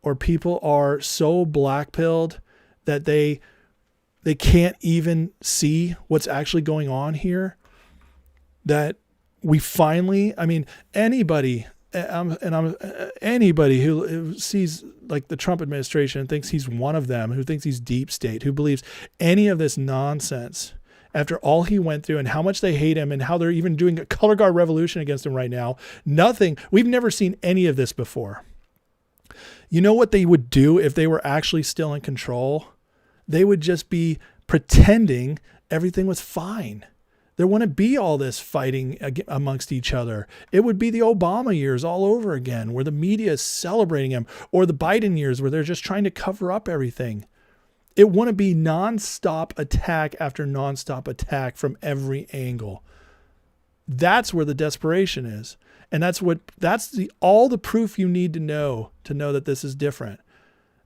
or people are so black-pilled that they can't even see what's actually going on here. That we finally, I mean, anybody who sees like the Trump administration and thinks he's one of them, who thinks he's deep state, who believes any of this nonsense, after all he went through and how much they hate him and how they're even doing a color guard revolution against him right now. Nothing. We've never seen any of this before. You know what they would do if they were actually still in control? They would just be pretending everything was fine. There wouldn't be all this fighting amongst each other. It would be the Obama years all over again, where the media is celebrating him, or the Biden years where they're just trying to cover up everything. It wouldn't be nonstop attack after nonstop attack from every angle. That's where the desperation is. And that's all the proof you need to know that this is different.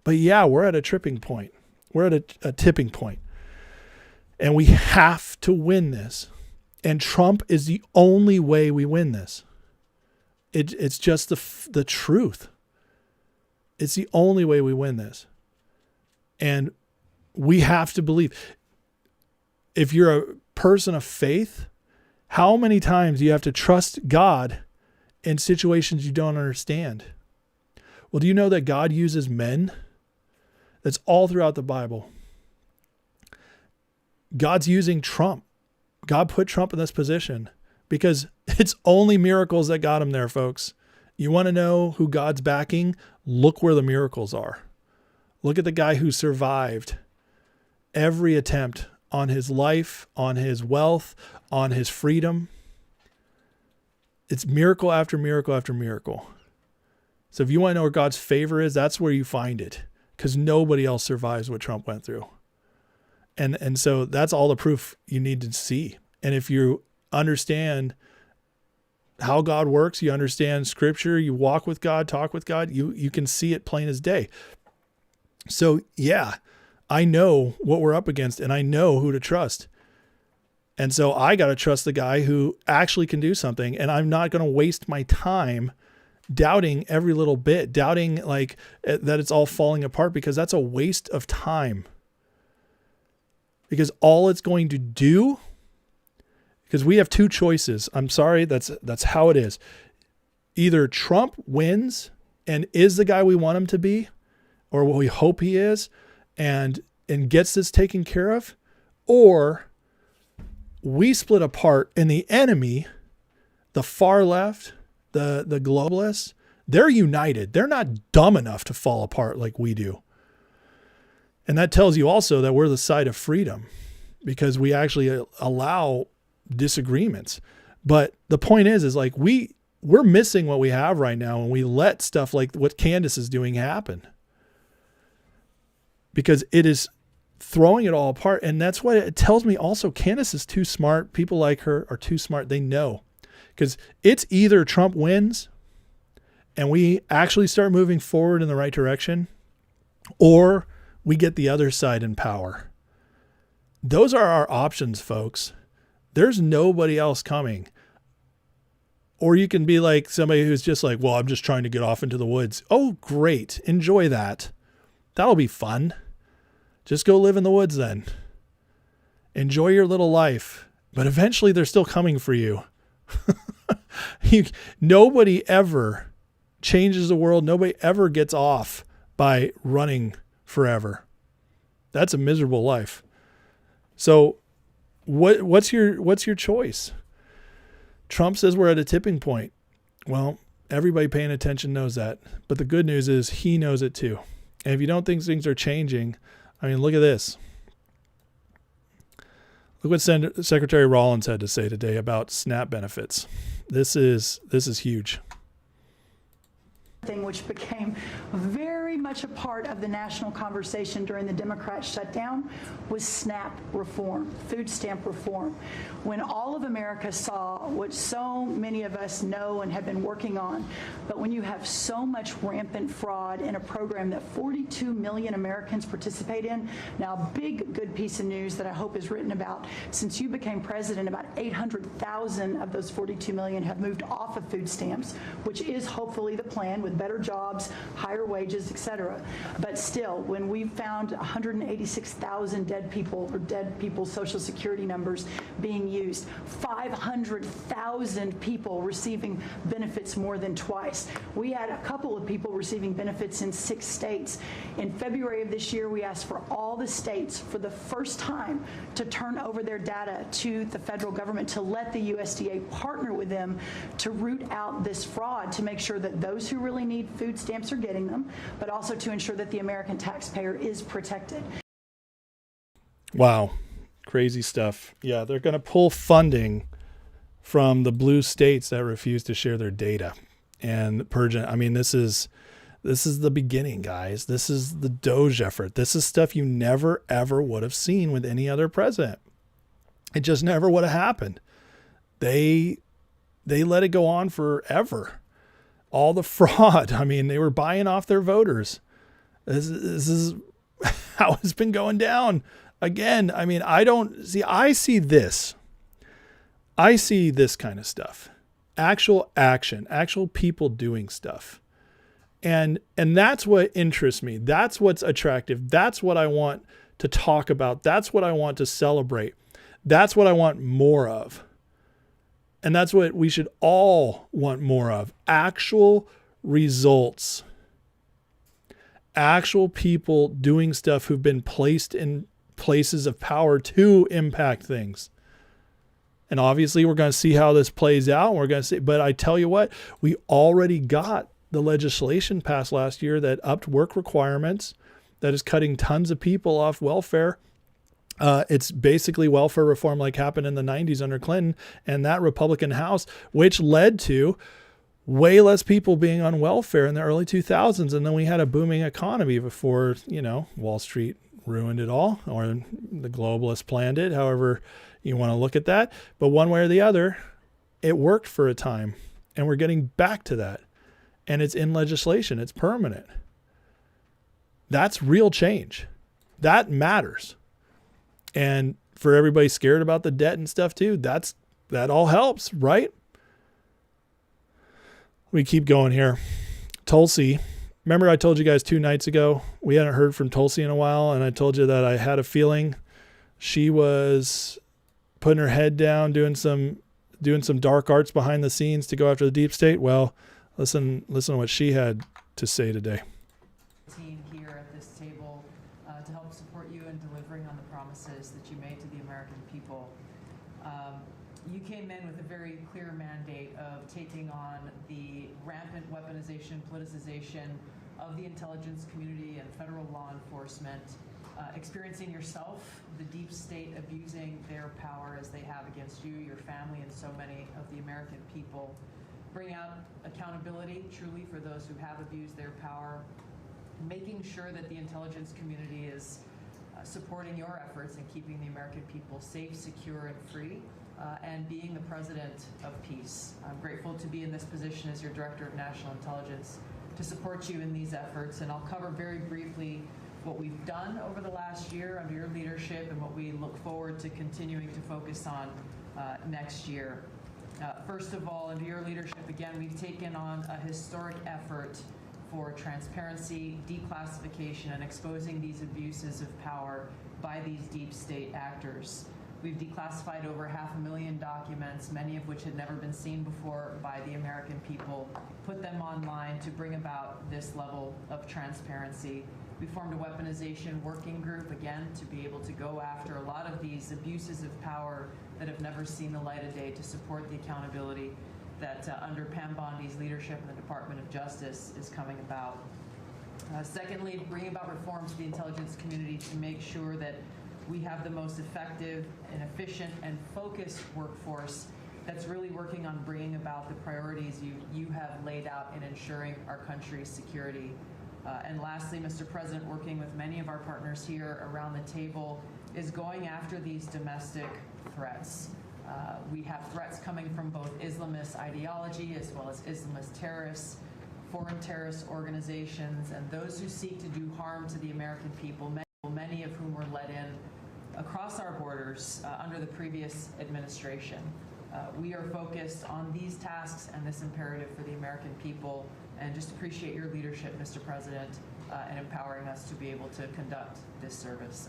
But yeah, we're at a tripping point. We're at a tipping point. And we have to win this. And Trump is the only way we win this. It's just the truth. It's the only way we win this. And we have to believe. If you're a person of faith, how many times do you have to trust God in situations you don't understand? Well, do you know that God uses men? That's all throughout the Bible. God's using Trump. God put Trump in this position because it's only miracles that got him there, folks. You want to know who God's backing? Look where the miracles are. Look at the guy who survived every attempt on his life, on his wealth, on his freedom. It's miracle after miracle after miracle. So if you want to know where God's favor is, that's where you find it, because nobody else survives what Trump went through. And so that's all the proof you need to see. And if you understand how God works, you understand scripture, you walk with God, talk with God, you can see it plain as day. So yeah, I know what we're up against and I know who to trust. And so I got to trust the guy who actually can do something. And I'm not going to waste my time doubting every little bit, doubting like that it's all falling apart, because that's a waste of time. Because all it's going to do, because we have two choices. I'm sorry, that's how it is. Either Trump wins and is the guy we want him to be, or what we hope he is, and gets this taken care of, or we split apart and the enemy, the far left, the globalists, they're united. They're not dumb enough to fall apart like we do. And that tells you also that we're the side of freedom, because we actually allow disagreements. But the point is like we're missing what we have right now when we let stuff like what Candace is doing happen, because it is throwing it all apart. And that's what it tells me also. Candace is too smart. People like her are too smart. They know, because it's either Trump wins and we actually start moving forward in the right direction, or we get the other side in power. Those are our options, folks. There's nobody else coming. Or you can be like somebody who's just like, well, I'm just trying to get off into the woods. Oh, great. Enjoy that. That'll be fun. Just go live in the woods then. Enjoy your little life. But eventually they're still coming for you. Nobody ever changes the world. Nobody ever gets off by running forever. That's a miserable life. So what's your choice? Trump says we're at a tipping point. Well, everybody paying attention knows that. But the good news is he knows it too. And if you don't think things are changing, I mean, look at this. Look what Secretary Rollins had to say today about SNAP benefits. This is huge. Thing which became very much a part of the national conversation during the Democrat shutdown was SNAP reform, food stamp reform. When all of America saw what so many of us know and have been working on, but when you have so much rampant fraud in a program that 42 million Americans participate in, now a big good piece of news that I hope is written about, since you became president, about 800,000 of those 42 million have moved off of food stamps, which is hopefully the plan with better jobs, higher wages, etc. But still, when we found 186,000 dead people's Social Security numbers being used, 500,000 people receiving benefits more than twice. We had a couple of people receiving benefits in 6 states. In February of this year, we asked for all the states for the first time to turn over their data to the federal government, to let the USDA partner with them to root out this fraud, to make sure that those who really need food stamps are getting them, but also to ensure that the American taxpayer is protected. Wow. Crazy stuff. Yeah, they're going to pull funding from the blue states that refuse to share their data. And purging, I mean, this is the beginning, guys. This is the Doge effort. This is stuff you never, ever would have seen with any other president. It just never would have happened. They let it go on forever. All the fraud. I mean, they were buying off their voters. This is how it's been going down. Again, I mean, I see this kind of stuff, actual action, actual people doing stuff. And that's what interests me. That's what's attractive. That's what I want to talk about. That's what I want to celebrate. That's what I want more of. And that's what we should all want more of. Actual results. Actual people doing stuff who've been placed in places of power to impact things. And obviously we're going to see how this plays out. We're going to see, but I tell you what, we already got the legislation passed last year that upped work requirements, that is cutting tons of people off welfare. It's basically welfare reform like happened in the 90s under Clinton and that Republican House, which led to way less people being on welfare in the early 2000s. And then we had a booming economy before, Wall Street ruined it all, or the globalists planned it, however you want to look at that. But one way or the other, it worked for a time. And we're getting back to that. And it's in legislation. It's permanent. That's real change. That matters. And for everybody scared about the debt and stuff too, that all helps, right? We keep going here. Tulsi. Remember I told you guys 2 nights ago, we hadn't heard from Tulsi in a while, and I told you that I had a feeling she was putting her head down, doing some dark arts behind the scenes to go after the deep state. Well, listen to what she had to say today. Team here at this table to help support you in delivering on the promises that you made to the American people. You came in with a very clear mandate of taking on the rampant weaponization, politicization of the intelligence community and federal law enforcement, experiencing yourself, the deep state abusing their power as they have against you, your family, and so many of the American people. Bring out accountability truly for those who have abused their power, making sure that the intelligence community is supporting your efforts in keeping the American people safe, secure, and free, and being the president of peace. I'm grateful to be in this position as your Director of National Intelligence to support you in these efforts, and I'll cover very briefly what we've done over the last year under your leadership and what we look forward to continuing to focus on next year. First of all, under your leadership, again, we've taken on a historic effort for transparency, declassification, and exposing these abuses of power by these deep state actors. We've declassified over 500,000 documents, many of which had never been seen before by the American people, put them online to bring about this level of transparency. We formed a weaponization working group, again, to be able to go after a lot of these abuses of power that have never seen the light of day, to support the accountability that under Pam Bondi's leadership in the Department of Justice is coming about. Secondly, bringing about reforms to the intelligence community to make sure that we have the most effective and efficient and focused workforce that's really working on bringing about the priorities you have laid out in ensuring our country's security. And lastly, Mr. President, working with many of our partners here around the table is going after these domestic threats. We have threats coming from both Islamist ideology as well as Islamist terrorists, foreign terrorist organizations, and those who seek to do harm to the American people, many of whom were let in across our borders under the previous administration. We are focused on these tasks and this imperative for the American people, and just appreciate your leadership, Mr. President, in empowering us to be able to conduct this service.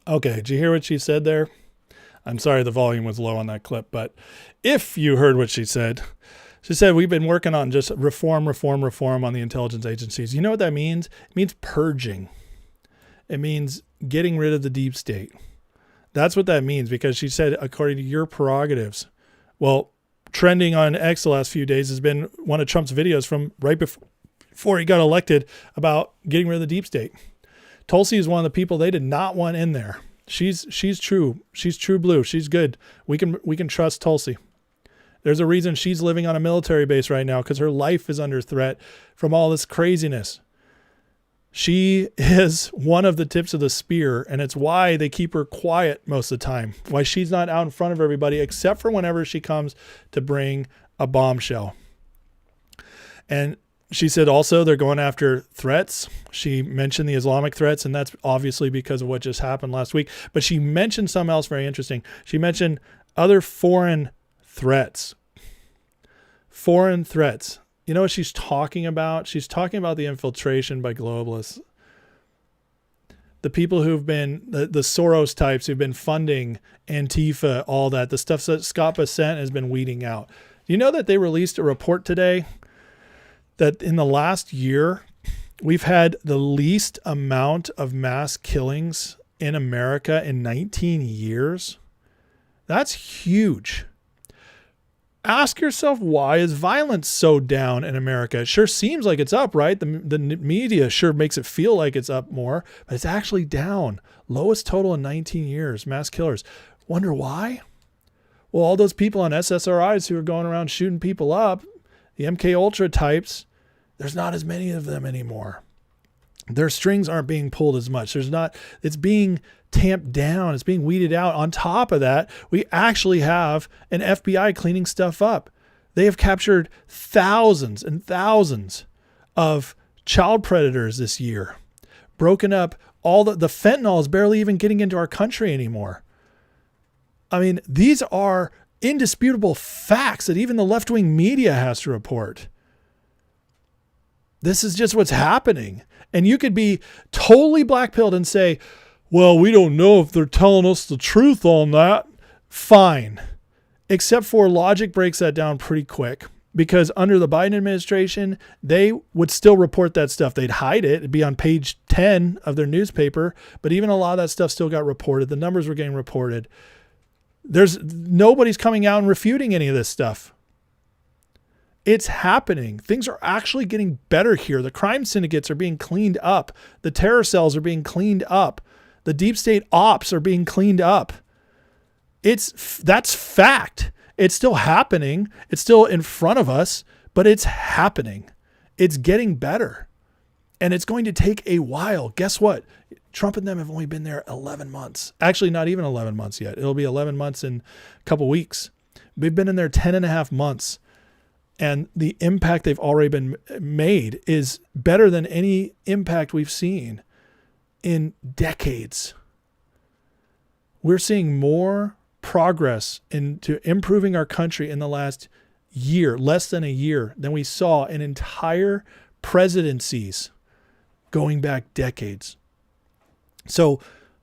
Okay, did you hear what she said there? I'm sorry the volume was low on that clip, but if you heard what she said we've been working on just reform on the intelligence agencies. You know what that means? It means purging. It means getting rid of the deep state. That's what that means, because she said, according to your prerogatives. Well, trending on X the last few days has been one of Trump's videos from right before he got elected about getting rid of the deep state. Tulsi is one of the people they did not want in there. She's true. She's true blue. She's good. We can trust Tulsi. There's a reason she's living on a military base right now, because her life is under threat from all this craziness. She is one of the tips of the spear, and it's why they keep her quiet most of the time, why she's not out in front of everybody, except for whenever she comes to bring a bombshell. And she said also they're going after threats. She mentioned the Islamic threats, and that's obviously because of what just happened last week. But she mentioned something else very interesting. She mentioned other foreign threats. Foreign threats. You know what she's talking about? She's talking about the infiltration by globalists. The people who've been, the Soros types who've been funding Antifa, all that, the stuff that Scott Bessent has been weeding out. Do you know that they released a report today that in the last year, we've had the least amount of mass killings in America in 19 years? That's huge. Ask yourself, why is violence so down in America? It sure seems like it's up, right? The media sure makes it feel like it's up more, but it's actually down. Lowest total in 19 years, mass killers. Wonder why? Well, all those people on SSRIs who are going around shooting people up, the MK Ultra types, there's not as many of them anymore. Their strings aren't being pulled as much. It's being tamped down. It's being weeded out. On top of that, we actually have an FBI cleaning stuff up. They have captured thousands and thousands of child predators this year. Broken up all the fentanyl is barely even getting into our country anymore. I mean, these are indisputable facts that even the left-wing media has to report. This is just what's happening. And you could be totally blackpilled and say, well, we don't know if they're telling us the truth on that. Fine. Except for logic breaks that down pretty quick, because under the Biden administration, they would still report that stuff. They'd hide it. It'd be on page 10 of their newspaper. But even a lot of that stuff still got reported. The numbers were getting reported. Nobody's coming out and refuting any of this stuff. It's happening. Things are actually getting better here. The crime syndicates are being cleaned up. The terror cells are being cleaned up. The deep state ops are being cleaned up. That's fact. It's still happening. It's still in front of us, but it's happening. It's getting better. And it's going to take a while. Guess what? Trump and them have only been there 11 months. Actually, not even 11 months yet. It'll be 11 months in a couple weeks. We've been in there 10 and a half months. And the impact they've already been made is better than any impact we've seen in decades. We're seeing more progress into improving our country in the last year, less than a year, than we saw in entire presidencies going back decades. So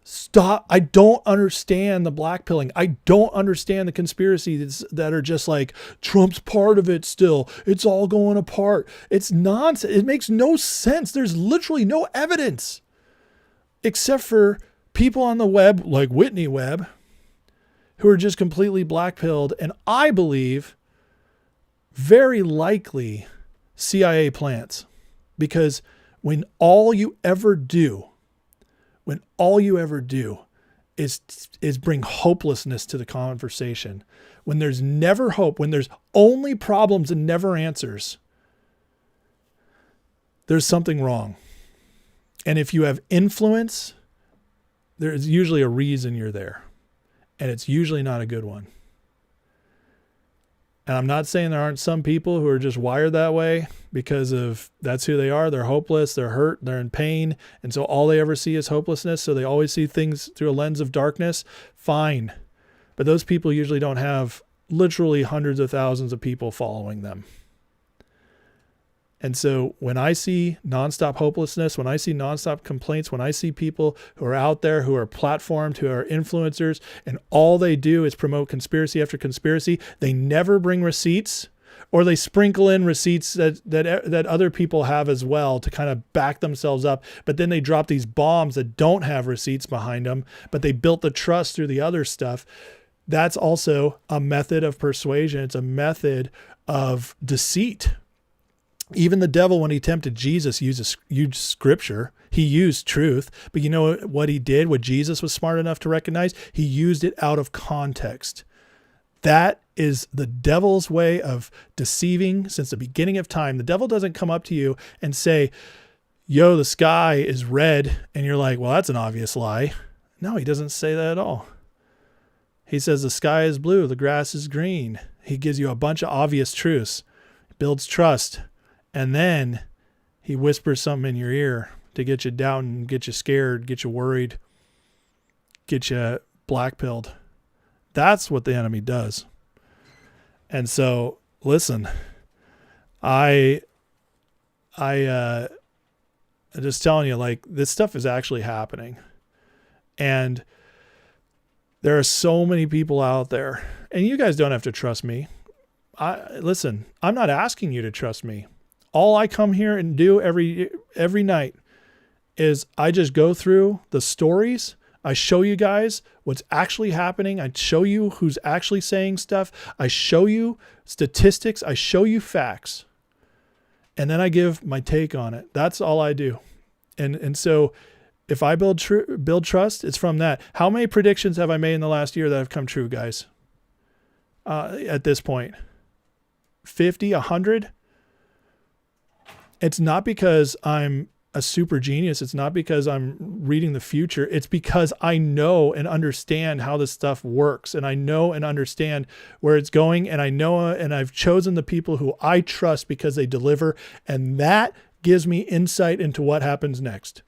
Stop. I don't understand the blackpilling. I don't understand the conspiracies that are just like, Trump's part of it still. It's all going apart. It's nonsense. It makes no sense. There's literally no evidence except for people on the web like Whitney Webb who are just completely blackpilled. And I believe very likely CIA plants, because when all you ever do is bring hopelessness to the conversation, when there's never hope, when there's only problems and never answers, there's something wrong. And if you have influence, there's usually a reason you're there. And it's usually not a good one. And I'm not saying there aren't some people who are just wired that way because of that's who they are. They're hopeless, they're hurt, they're in pain. And so all they ever see is hopelessness. So they always see things through a lens of darkness. Fine. But those people usually don't have literally hundreds of thousands of people following them. And so when I see nonstop hopelessness, when I see nonstop complaints, when I see people who are out there, who are platformed, who are influencers, and all they do is promote conspiracy after conspiracy, they never bring receipts, or they sprinkle in receipts that other people have as well to kind of back themselves up. But then they drop these bombs that don't have receipts behind them, but they built the trust through the other stuff. That's also a method of persuasion. It's a method of deceit. Even the devil, when he tempted Jesus, used scripture. He used truth. But you know what he did? What Jesus was smart enough to recognize? He used it out of context. That is the devil's way of deceiving since the beginning of time. The devil doesn't come up to you and say, yo, the sky is red. And you're like, well, that's an obvious lie. No, he doesn't say that at all. He says the sky is blue, the grass is green. He gives you a bunch of obvious truths, builds trust. And then he whispers something in your ear to get you down, get you scared, get you worried, get you blackpilled. That's what the enemy does. And so, listen, I'm just telling you, like, this stuff is actually happening. And there are so many people out there, and you guys don't have to trust me. Listen, I'm not asking you to trust me. All I come here and do every night is I just go through the stories. I show you guys what's actually happening. I show you who's actually saying stuff. I show you statistics. I show you facts. And then I give my take on it. That's all I do. And so if I build trust, it's from that. How many predictions have I made in the last year that have come true, guys? At this point, 50, 100? It's not because I'm a super genius. It's not because I'm reading the future. It's because I know and understand how this stuff works. And I know and understand where it's going. And I know, and I've chosen the people who I trust because they deliver. And that gives me insight into what happens next.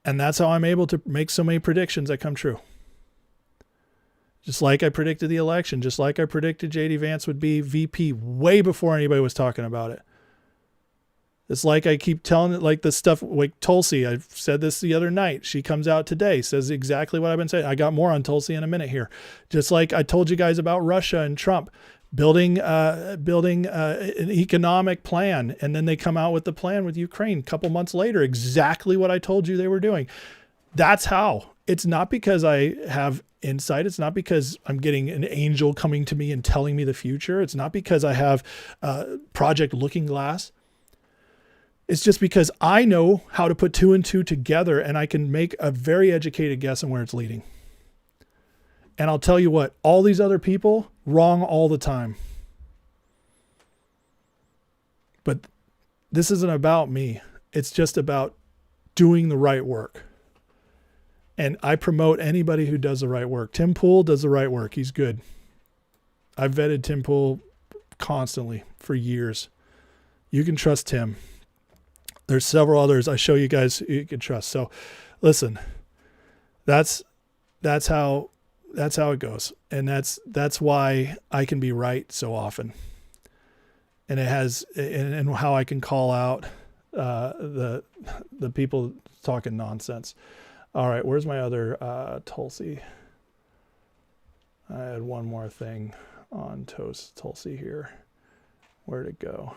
And that's how I'm able to make so many predictions that come true. Just like I predicted the election, just like I predicted J.D. Vance would be VP way before anybody was talking about it. It's like I keep telling it, like the stuff like Tulsi. I said this the other night. She comes out today, says exactly what I've been saying. I got more on Tulsi in a minute here. Just like I told you guys about Russia and Trump building an economic plan. And then they come out with the plan with Ukraine a couple months later, exactly what I told you they were doing. That's how. It's not because I have insight. It's not because I'm getting an angel coming to me and telling me the future. It's not because I have Project Looking Glass. It's just because I know how to put two and two together, and I can make a very educated guess on where it's leading. And I'll tell you what, all these other people, wrong all the time. But this isn't about me. It's just about doing the right work. And I promote anybody who does the right work. Tim Pool does the right work. He's good. I've vetted Tim Pool constantly for years. You can trust Tim. There's several others I show you guys you can trust. So listen, that's how it goes. And that's why I can be right so often. And it has, and how I can call out the people talking nonsense. All right, where's my other Tulsi? I had one more thing on Tulsi here. Where'd it go?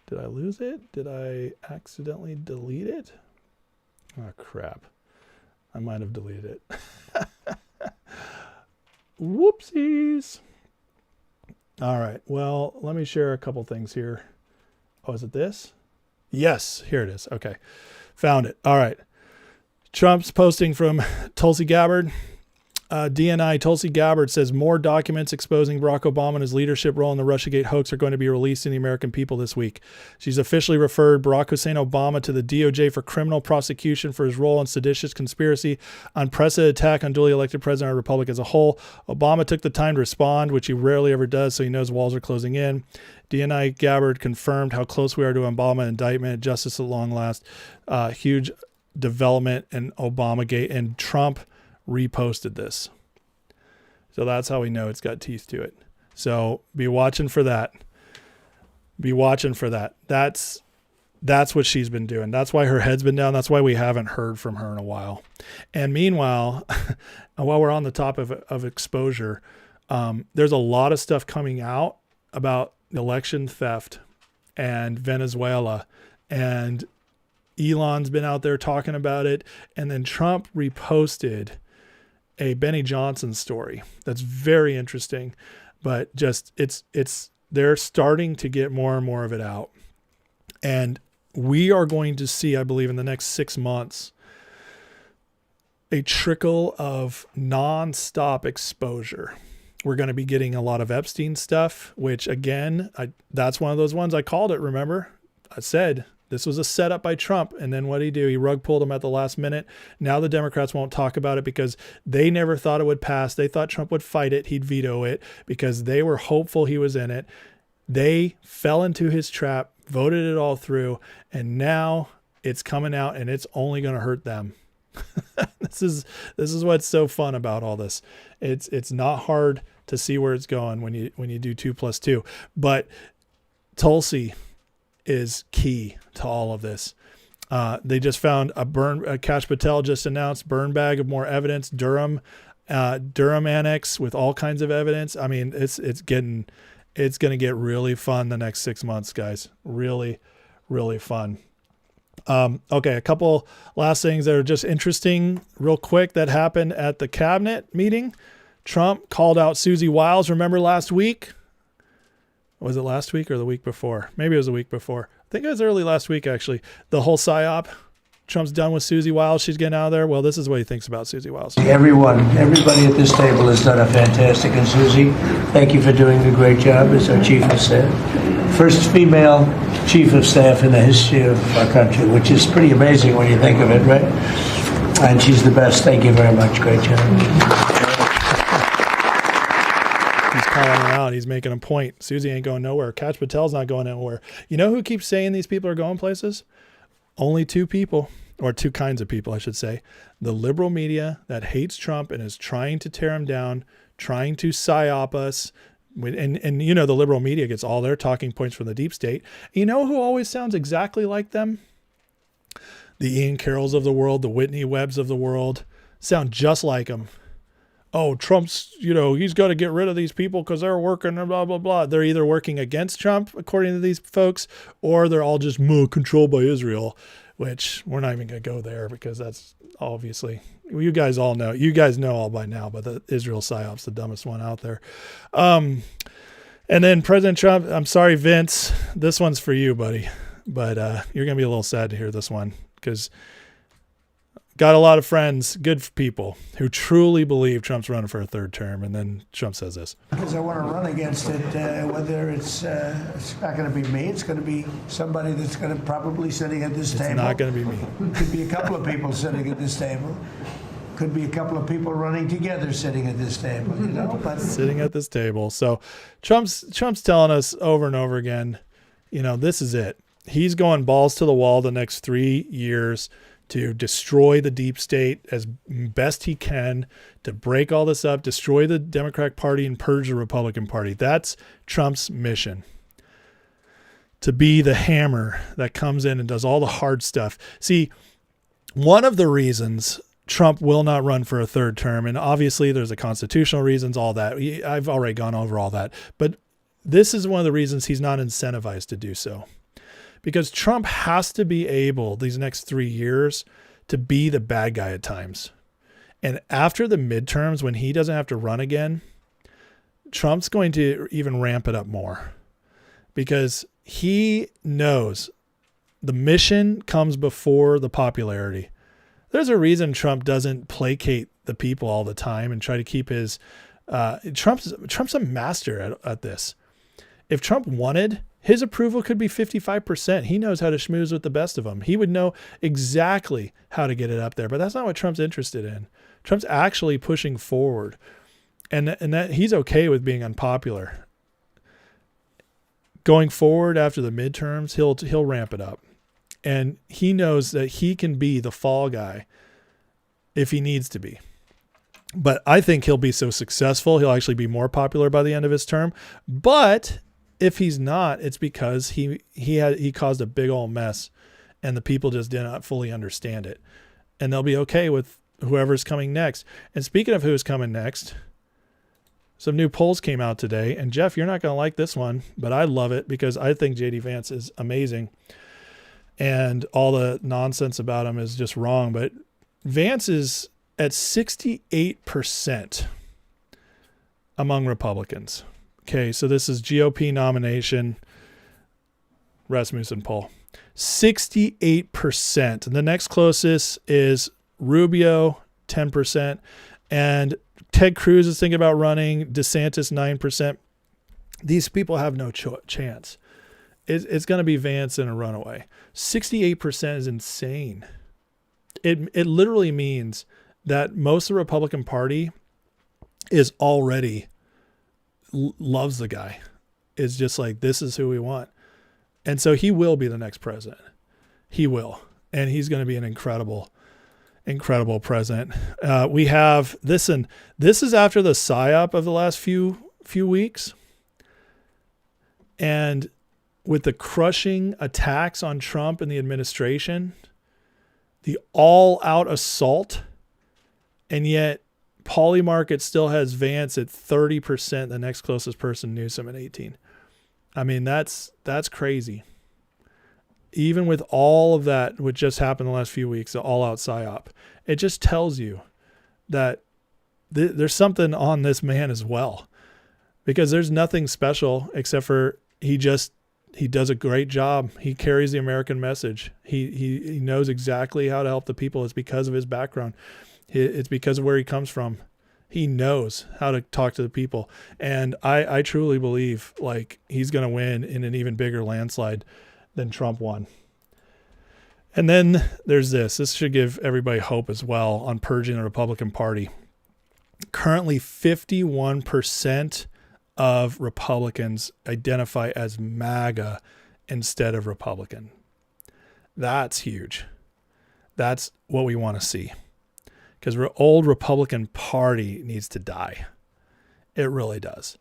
Did I lose it? Did I accidentally delete it? Oh, crap. I might have deleted it. Whoopsies. All right. Well, let me share a couple things here. Oh, is it this? Yes, here it is. Okay. Found it. All right. Trump's posting from Tulsi Gabbard. DNI Tulsi Gabbard says more documents exposing Barack Obama and his leadership role in the Russiagate hoax are going to be released to the American people this week. She's officially referred Barack Hussein Obama to the DOJ for criminal prosecution for his role in seditious conspiracy, unprecedented attack on duly elected president of the Republic as a whole. Obama took the time to respond, which he rarely ever does, so he knows walls are closing in. DNI Gabbard confirmed how close we are to Obama indictment, justice at long last. Huge development in Obamagate, and Trump reposted this. So that's how we know it's got teeth to it. So be watching for that. Be watching for that. That's what she's been doing. That's why her head's been down. That's why we haven't heard from her in a while. And meanwhile, while we're on the topic of exposure, there's a lot of stuff coming out about election theft and Venezuela, and Elon's been out there talking about it. And then Trump reposted a Benny Johnson story that's very interesting, but just they're starting to get more and more of it out. And we are going to see, I believe, in the next 6 months, a trickle of nonstop exposure. We're going to be getting a lot of Epstein stuff, which again, that's one of those ones I called it. Remember, I said this was a setup by Trump. And then what did he do? He rug pulled him at the last minute. Now the Democrats won't talk about it because they never thought it would pass. They thought Trump would fight it. He'd veto it because they were hopeful he was in it. They fell into his trap, voted it all through, and now it's coming out and it's only going to hurt them. This is what's so fun about all this. It's not hard to see where it's going when you do 2 + 2. But Tulsi is key to all of this. They just found Kash Patel just announced burn bag of more evidence, Durham annex with all kinds of evidence. I mean, it's going to get really fun the next 6 months, guys. Really, really fun. Okay, a couple last things that are just interesting real quick that happened at the cabinet meeting. Trump called out Susie Wiles. Remember last week? Was it last week or the week before? Maybe it was the week before. I think it was early last week, actually. The whole PSYOP. Trump's done with Susie Wiles. She's getting out of there. Well, this is what he thinks about Susie Wiles. Everybody at this table has done a fantastic. And Susie, thank you for doing a great job as our chief of staff. First female chief of staff in the history of our country, which is pretty amazing when you think of it, right? And she's the best. Thank you very much. Great job. He's calling her out. He's making a point. Susie ain't going nowhere. Kash Patel's not going nowhere. You know who keeps saying these people are going places? Only two people, or two kinds of people, I should say. The liberal media that hates Trump and is trying to tear him down, trying to psyop us. And you know, the liberal media gets all their talking points from the deep state. You know who always sounds exactly like them? The Ian Carrolls of the world, the Whitney Webbs of the world, sound just like them. Oh, Trump's, he's got to get rid of these people because they're working and blah, blah, blah. They're either working against Trump, according to these folks, or they're all just controlled by Israel, which we're not even going to go there because that's obviously, you guys all know. You guys know all by now, but the Israel PSYOP's the dumbest one out there. And then President Trump, I'm sorry, Vince, this one's for you, buddy. But you're going to be a little sad to hear this one because got a lot of friends, good people, who truly believe Trump's running for a third term, and then Trump says this. Because I want to run against it, whether it's not going to be me, it's going to be somebody that's going to probably sitting at this table. It's not going to be me. Could be a couple of people sitting at this table. Could be a couple of people running together sitting at this table, But sitting at this table. So Trump's telling us over and over again, this is it. He's going balls to the wall the next 3 years to destroy the deep state as best he can, to break all this up, destroy the Democratic Party and purge the Republican Party. That's Trump's mission. To be the hammer that comes in and does all the hard stuff. See, one of the reasons Trump will not run for a third term. And obviously there's the constitutional reasons, all that. I've already gone over all that. But this is one of the reasons he's not incentivized to do so. Because Trump has to be able, these next 3 years, to be the bad guy at times. And after the midterms, when he doesn't have to run again, Trump's going to even ramp it up more. Because he knows the mission comes before the popularity. There's a reason Trump doesn't placate the people all the time and try to keep his Trump's a master at this. If Trump wanted, his approval could be 55%. He knows how to schmooze with the best of them. He would know exactly how to get it up there, but that's not what Trump's interested in. Trump's actually pushing forward, and that he's okay with being unpopular. Going forward after the midterms, he'll ramp it up. And he knows that he can be the fall guy if he needs to be. But I think he'll be so successful, he'll actually be more popular by the end of his term. But if he's not, it's because he caused a big old mess and the people just did not fully understand it. And they'll be okay with whoever's coming next. And speaking of who's coming next, some new polls came out today. And Jeff, you're not going to like this one, but I love it because I think J.D. Vance is amazing. And all the nonsense about him is just wrong. But Vance is at 68% among Republicans. Okay, so this is GOP nomination, Rasmussen poll. 68%. And the next closest is Rubio, 10%. And Ted Cruz is thinking about running. DeSantis, 9%. These people have no chance. It's going to be Vance in a runaway. 68% is insane. It literally means that most of the Republican Party is already loves the guy. It's just like, this is who we want. And so he will be the next president. He will. And he's going to be an incredible president. We have this, and this is after the psyop of the last few weeks. And with the crushing attacks on Trump and the administration, the all-out assault, and yet Polymarket still has Vance at 30%, the next closest person, Newsom, at 18%. I mean, that's crazy. Even with all of that, which just happened the last few weeks, the all-out psyop, it just tells you that there's something on this man as well, because there's nothing special except for he does a great job. He carries the American message. He knows exactly how to help the people. It's because of his background. It's because of where he comes from. He knows how to talk to the people. And I truly believe like he's going to win in an even bigger landslide than Trump won. And then there's this. This should give everybody hope as well on purging the Republican Party. Currently, 51% of Republicans identify as MAGA instead of Republican. That's huge. That's what we want to see. Because the old Republican Party needs to die. It really does.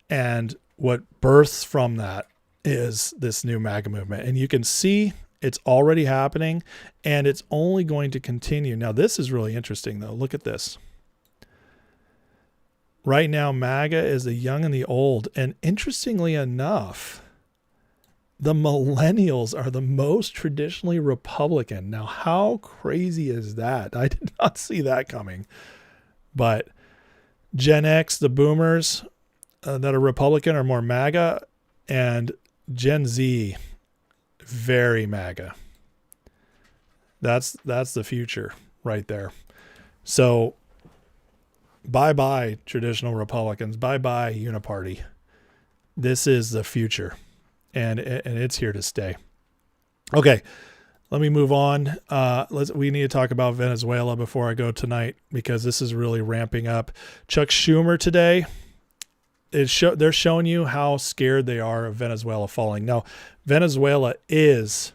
And what births from that is this new MAGA movement. And you can see it's already happening, and it's only going to continue. Now, this is really interesting, though. Look at this. Right now, MAGA is the young and the old. And interestingly enough, the millennials are the most traditionally Republican. Now, how crazy is that? I did not see that coming. But Gen X, the boomers that are Republican, are more MAGA, and Gen Z, very MAGA. That's the future right there. So bye-bye traditional Republicans. Bye-bye uniparty. This is the future, and it's here to stay. Okay, let me move on. We need to talk about Venezuela before I go tonight, because this is really ramping up. Chuck Schumer today, they're showing you how scared they are of Venezuela falling. Now, Venezuela is...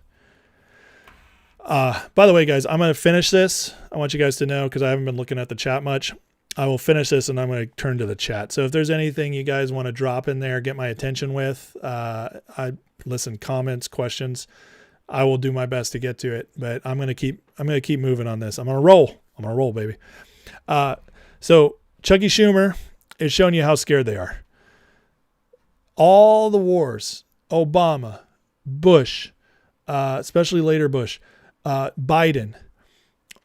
by the way, guys, I'm going to finish this. I want you guys to know, because I haven't been looking at the chat much. I will finish this and I'm going to turn to the chat. So if there's anything you guys want to drop in there, get my attention with, comments, questions, I will do my best to get to it, but I'm going to keep moving on this. I'm going to roll. I'm on a roll, baby. So Chucky Schumer is showing you how scared they are. All the wars, Obama, Bush, especially later Bush, Biden,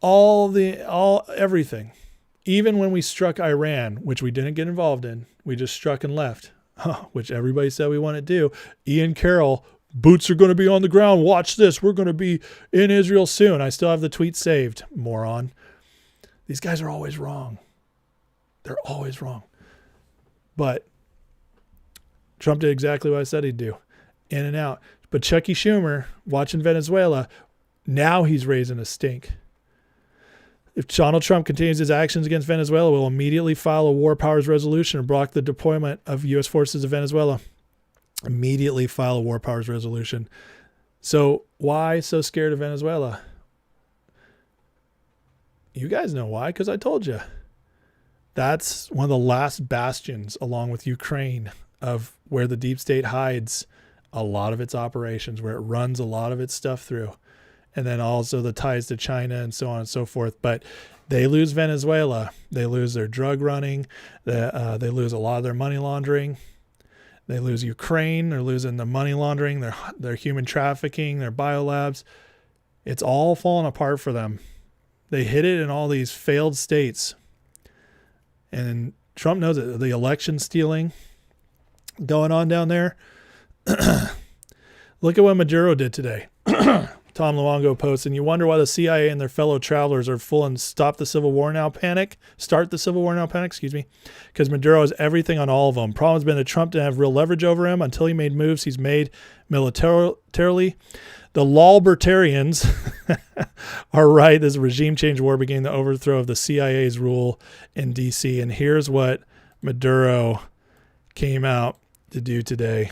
everything. Even when we struck Iran, which we didn't get involved in, we just struck and left, which everybody said we want to do. Ian Carroll, boots are going to be on the ground. Watch this. We're going to be in Israel soon. I still have the tweet saved, moron. These guys are always wrong. They're always wrong. But Trump did exactly what I said he'd do. In and out. But Chucky Schumer, watching Venezuela, now he's raising a stink. If Donald Trump continues his actions against Venezuela, we'll immediately file a war powers resolution and block the deployment of U.S. forces to Venezuela. Immediately file a war powers resolution. So why so scared of Venezuela? You guys know why, because I told you. That's one of the last bastions, along with Ukraine, of where the deep state hides a lot of its operations, where it runs a lot of its stuff through. And then also the ties to China and so on and so forth. But they lose Venezuela. They lose their drug running. They lose a lot of their money laundering. They lose Ukraine. They're losing the money laundering, their human trafficking, their biolabs. It's all falling apart for them. They hid it in all these failed states. And Trump knows it. The election stealing going on down there. Look at what Maduro did today. Tom Luongo posts, and you wonder why the CIA and their fellow travelers are full and start the Civil War now panic, because Maduro has everything on all of them. Problem has been that Trump didn't have real leverage over him until he made moves he's made militarily. The Lawbertarians are right. This regime change war began the overthrow of the CIA's rule in D.C. And here's what Maduro came out to do today.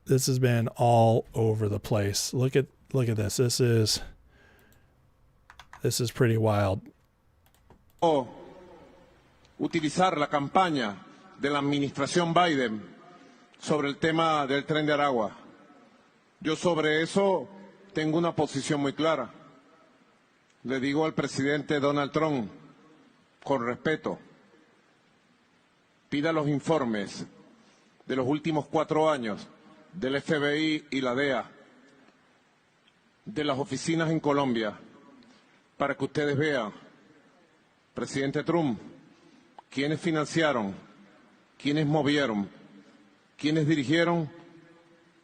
This has been all over the place. Look at this. This is pretty wild. Utilizar la campaña de la administración Biden sobre el tema del Tren de Aragua. Yo sobre eso tengo una posición muy clara. Le digo al presidente Donald Trump, con respeto, pida los informes de los últimos 4 años del FBI y la DEA, de las oficinas en Colombia, para que ustedes vean, presidente Trump, quiénes financiaron, quiénes movieron, quiénes dirigieron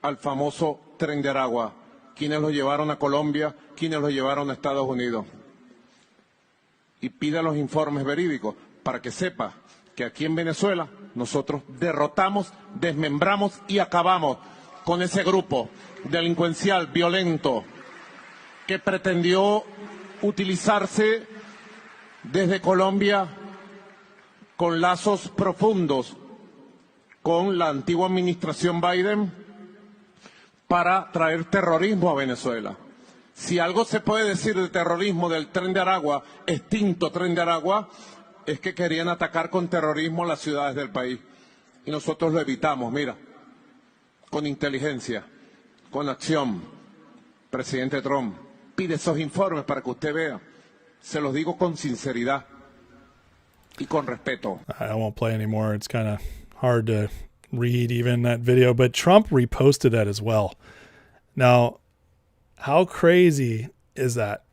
al famoso Tren de Aragua, quiénes lo llevaron a Colombia, quiénes lo llevaron a Estados Unidos. Y pida los informes verídicos para que sepa que aquí en Venezuela nosotros derrotamos, desmembramos y acabamos con ese grupo delincuencial, violento, que pretendió utilizarse desde Colombia con lazos profundos con la antigua administración Biden para traer terrorismo a Venezuela. Si algo se puede decir de terrorismo del Tren de Aragua, extinto Tren de Aragua, es que querían atacar con terrorismo las ciudades del país. Y nosotros lo evitamos, mira, con inteligencia, con acción. Presidente Trump, pide esos informes para que usted vea. Se los digo con sinceridad y con respeto. I won't play anymore. It's kind of hard to read even that video, but Trump reposted that as well. Now, how crazy is that?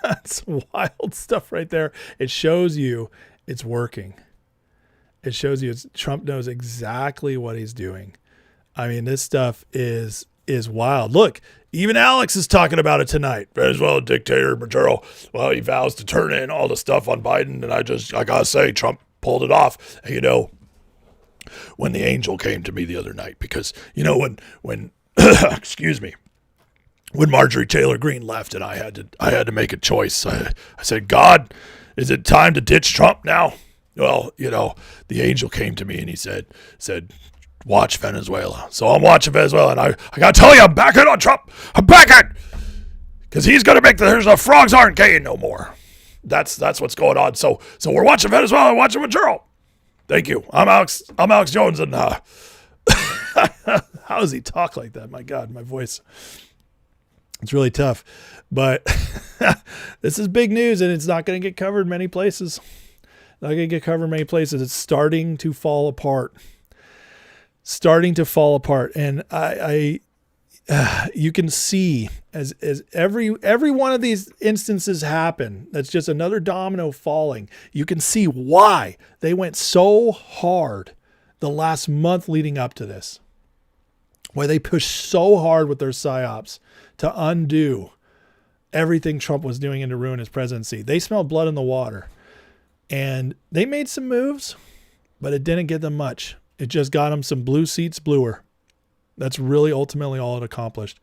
That's wild stuff right there. It shows you it's working. It shows you Trump knows exactly what he's doing. I mean, this stuff is wild. Look, even Alex is talking about it tonight. Venezuela dictator Maduro, well, he vows to turn in all the stuff on Biden, and I gotta say, Trump pulled it off. And, when the angel came to me the other night, because, when excuse me, when Marjorie Taylor Greene left and I had to make a choice, I said, God, is it time to ditch Trump now? Well, the angel came to me and he said, watch Venezuela. So I'm watching Venezuela, and I got to tell you, I'm backing on Trump. I'm backing, because he's going to make the frogs aren't gay no more. That's what's going on. So we're watching Venezuela and watching Maduro. Thank you. I'm Alex Jones, and how does he talk like that? My God, my voice. It's really tough, but this is big news, and it's not going to get covered many places. Not going to get covered many places. It's starting to fall apart. And you can see as every one of these instances happen, that's just another domino falling. You can see why they went so hard the last month leading up to this. Why they pushed so hard with their psyops to undo everything Trump was doing and to ruin his presidency. They smelled blood in the water. And they made some moves, but it didn't get them much. It just got them some blue seats bluer. That's really ultimately all it accomplished.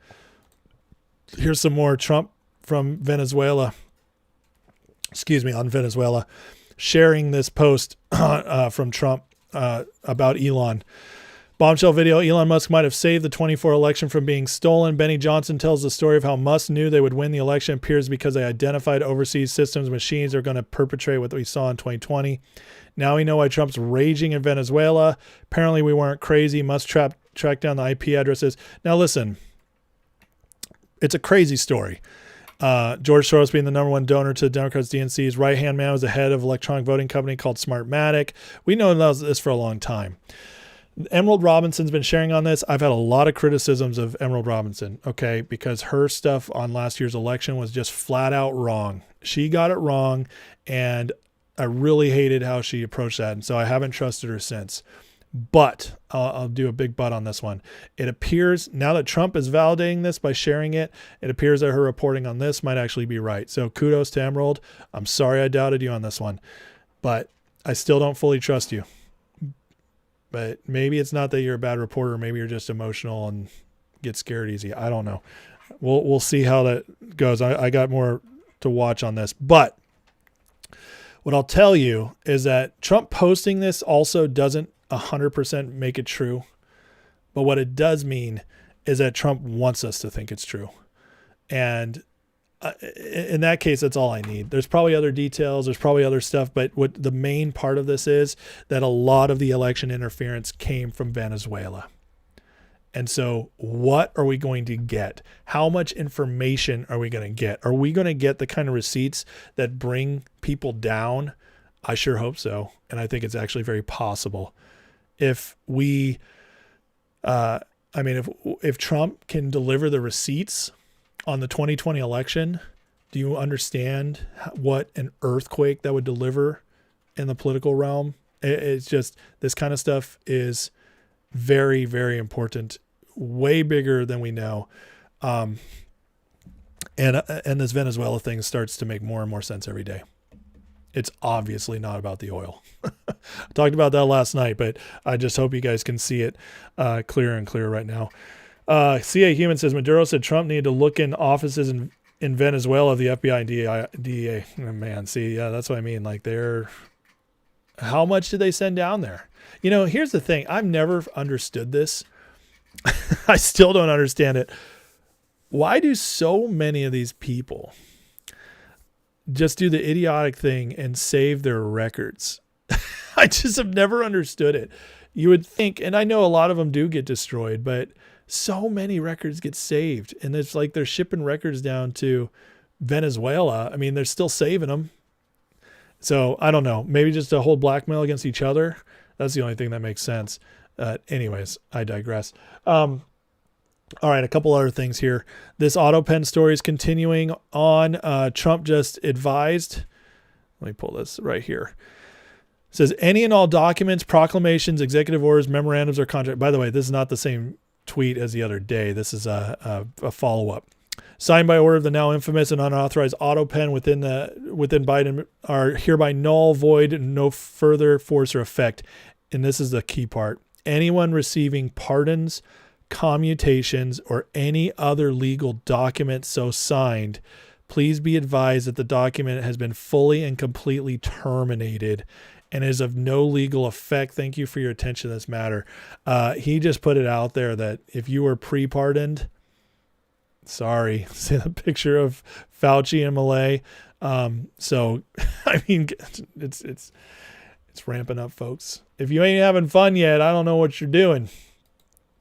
Here's some more Trump from Venezuela. On Venezuela, sharing this post from Trump about Elon. Bombshell video, Elon Musk might have saved the 24 election from being stolen. Benny Johnson tells the story of how Musk knew they would win the election. Appears because they identified overseas systems, machines that are going to perpetrate what we saw in 2020. Now we know why Trump's raging in Venezuela. Apparently we weren't crazy. Musk track down the IP addresses. Now listen, it's a crazy story. George Soros being the number one donor to the Democrats' DNC's right-hand man was the head of an electronic voting company called Smartmatic. We know this for a long time. Emerald Robinson's been sharing on this. I've had a lot of criticisms of Emerald Robinson, okay, because her stuff on last year's election was just flat out wrong. She got it wrong, and I really hated how she approached that, and so I haven't trusted her since. But I'll do a big but on this one. It appears, now that Trump is validating this by sharing it, it appears that her reporting on this might actually be right. So kudos to Emerald. I'm sorry I doubted you on this one, but I still don't fully trust you. But maybe it's not that you're a bad reporter. Maybe you're just emotional and get scared easy. I don't know. We'll see how that goes. I got more to watch on this. But what I'll tell you is that Trump posting this also doesn't 100% make it true. But what it does mean is that Trump wants us to think it's true. And in that case, that's all I need. There's probably other details. There's probably other stuff. But what the main part of this is that a lot of the election interference came from Venezuela. And so what are we going to get? How much information are we going to get? Are we going to get the kind of receipts that bring people down? I sure hope so. And I think it's actually very possible. If we, if Trump can deliver the receipts on the 2020 election, do you understand what an earthquake that would deliver in the political realm? It's just, this kind of stuff is very, very important, way bigger than we know. And this Venezuela thing starts to make more and more sense every day. It's obviously not about the oil. I talked about that last night, but I just hope you guys can see it clearer and clearer right now. CA Human says Maduro said Trump needed to look in offices in Venezuela of the FBI and DEA. Oh, man, see, yeah, that's what I mean. Like, how much did they send down there? You know, here's the thing. I've never understood this. I still don't understand it. Why do so many of these people just do the idiotic thing and save their records? I just have never understood it. You would think, and I know a lot of them do get destroyed, but so many records get saved, and it's like they're shipping records down to Venezuela. I mean, they're still saving them. So I don't know, maybe just to hold blackmail against each other. That's the only thing that makes sense. Anyways, I digress. All right, a couple other things here. This AutoPen story is continuing on. Trump just advised. Let me pull this right here. It says any and all documents, proclamations, executive orders, memorandums, or contract. By the way, this is not the same tweet as the other day. This is a follow-up. Signed by order of the now infamous and unauthorized AutoPen within Biden are hereby null, void, and no further force or effect. And this is the key part. Anyone receiving pardons, commutations, or any other legal document so signed, please be advised that the document has been fully and completely terminated and is of no legal effect. Thank you for your attention to this matter. He just put it out there that if you were pre-pardoned, sorry, see the picture of Fauci and Malay. So, I mean, it's ramping up, folks. If you ain't having fun yet, I don't know what you're doing.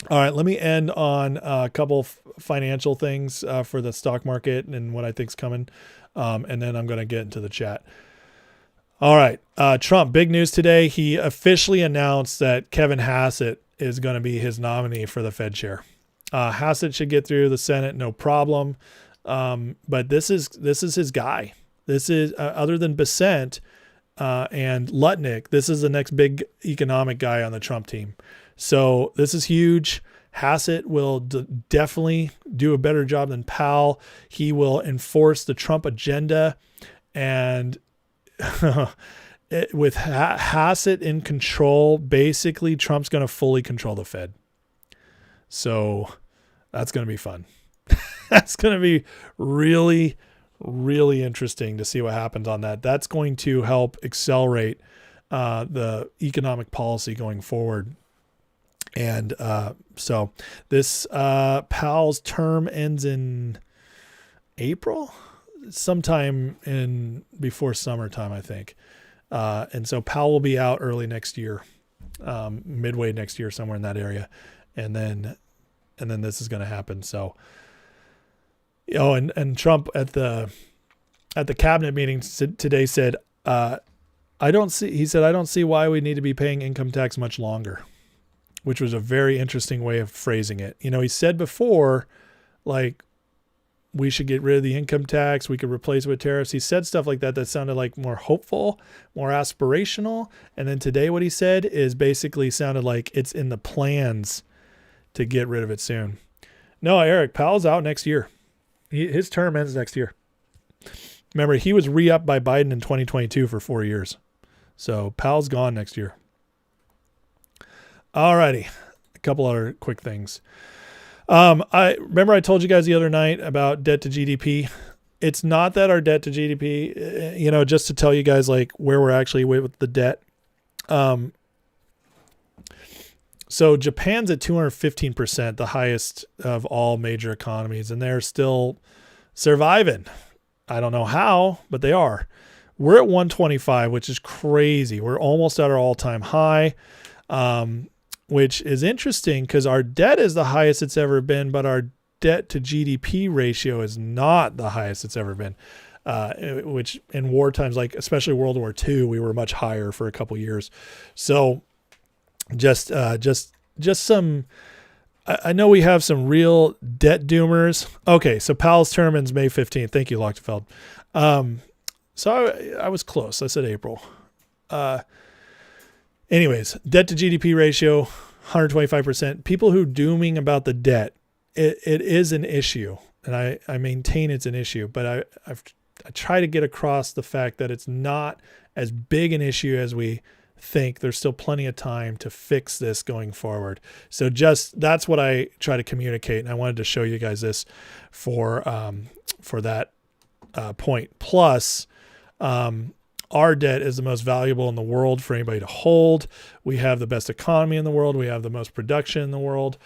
All right, let me end on a couple financial things for the stock market and what I think's coming, and then I'm going to get into the chat. All right, Trump, big news today. He officially announced that Kevin Hassett is going to be his nominee for the Fed chair. Hassett should get through the Senate, no problem. But this is his guy. This is other than Bessent and Lutnick, this is the next big economic guy on the Trump team. So this is huge. Hassett will definitely do a better job than Powell. He will enforce the Trump agenda, and with Hassett in control, basically Trump's going to fully control the Fed. So that's going to be fun. That's going to be really, really interesting to see what happens on that. That's going to help accelerate the economic policy going forward. And so this Powell's term ends in April, sometime before summertime, I think. And so Powell will be out early next year, midway next year, somewhere in that area. And then this is going to happen. So, and Trump at the cabinet meeting today said, I don't see why we need to be paying income tax much longer, which was a very interesting way of phrasing it. He said before, like, we should get rid of the income tax. We could replace it with tariffs. He said stuff like that sounded like more hopeful, more aspirational. And then today what he said is basically sounded like it's in the plans to get rid of it soon. No, Eric, Powell's out next year. His term ends next year. Remember, he was re-upped by Biden in 2022 for 4 years. So Powell's gone next year. All righty. A couple other quick things. I remember I told you guys the other night about debt to GDP. It's not that our debt to GDP, just to tell you guys like where we're actually with the debt. So Japan's at 215%, the highest of all major economies, and they're still surviving. I don't know how, but they are. We're at 125, which is crazy. We're almost at our all-time high, which is interesting because our debt is the highest it's ever been, but our debt to GDP ratio is not the highest it's ever been, which in war times, like especially World War II, we were much higher for a couple years. So just some, I know we have some real debt doomers. Okay. So Powell's term ends May 15th. Thank you, Lochtefeld. So I was close. I said April. Anyways, debt to GDP ratio, 125%. People who dooming about the debt, it is an issue, and I maintain it's an issue, but I try to get across the fact that it's not as big an issue as we think. There's still plenty of time to fix this going forward. So that's what I try to communicate, and I wanted to show you guys this for that point. Plus, our debt is the most valuable in the world for anybody to hold. We have the best economy in the world. We have the most production in the world.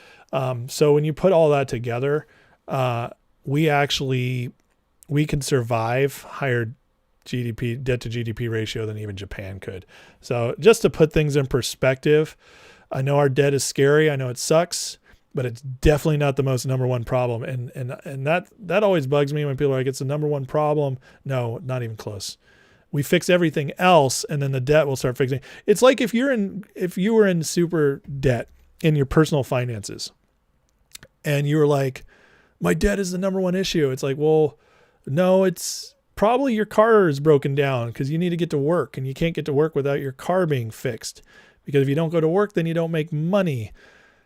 So when you put all that together, we can survive higher debt to GDP ratio than even Japan could. So just to put things in perspective, I know our debt is scary. I know it sucks, but it's definitely not the most number one problem. And that always bugs me when people are like, it's the number one problem. No, not even close. We fix everything else, and then the debt will start fixing. It's like if you were in super debt in your personal finances, and you were like, my debt is the number one issue. It's like, well, no, it's probably your car is broken down because you need to get to work, and you can't get to work without your car being fixed. Because if you don't go to work, then you don't make money.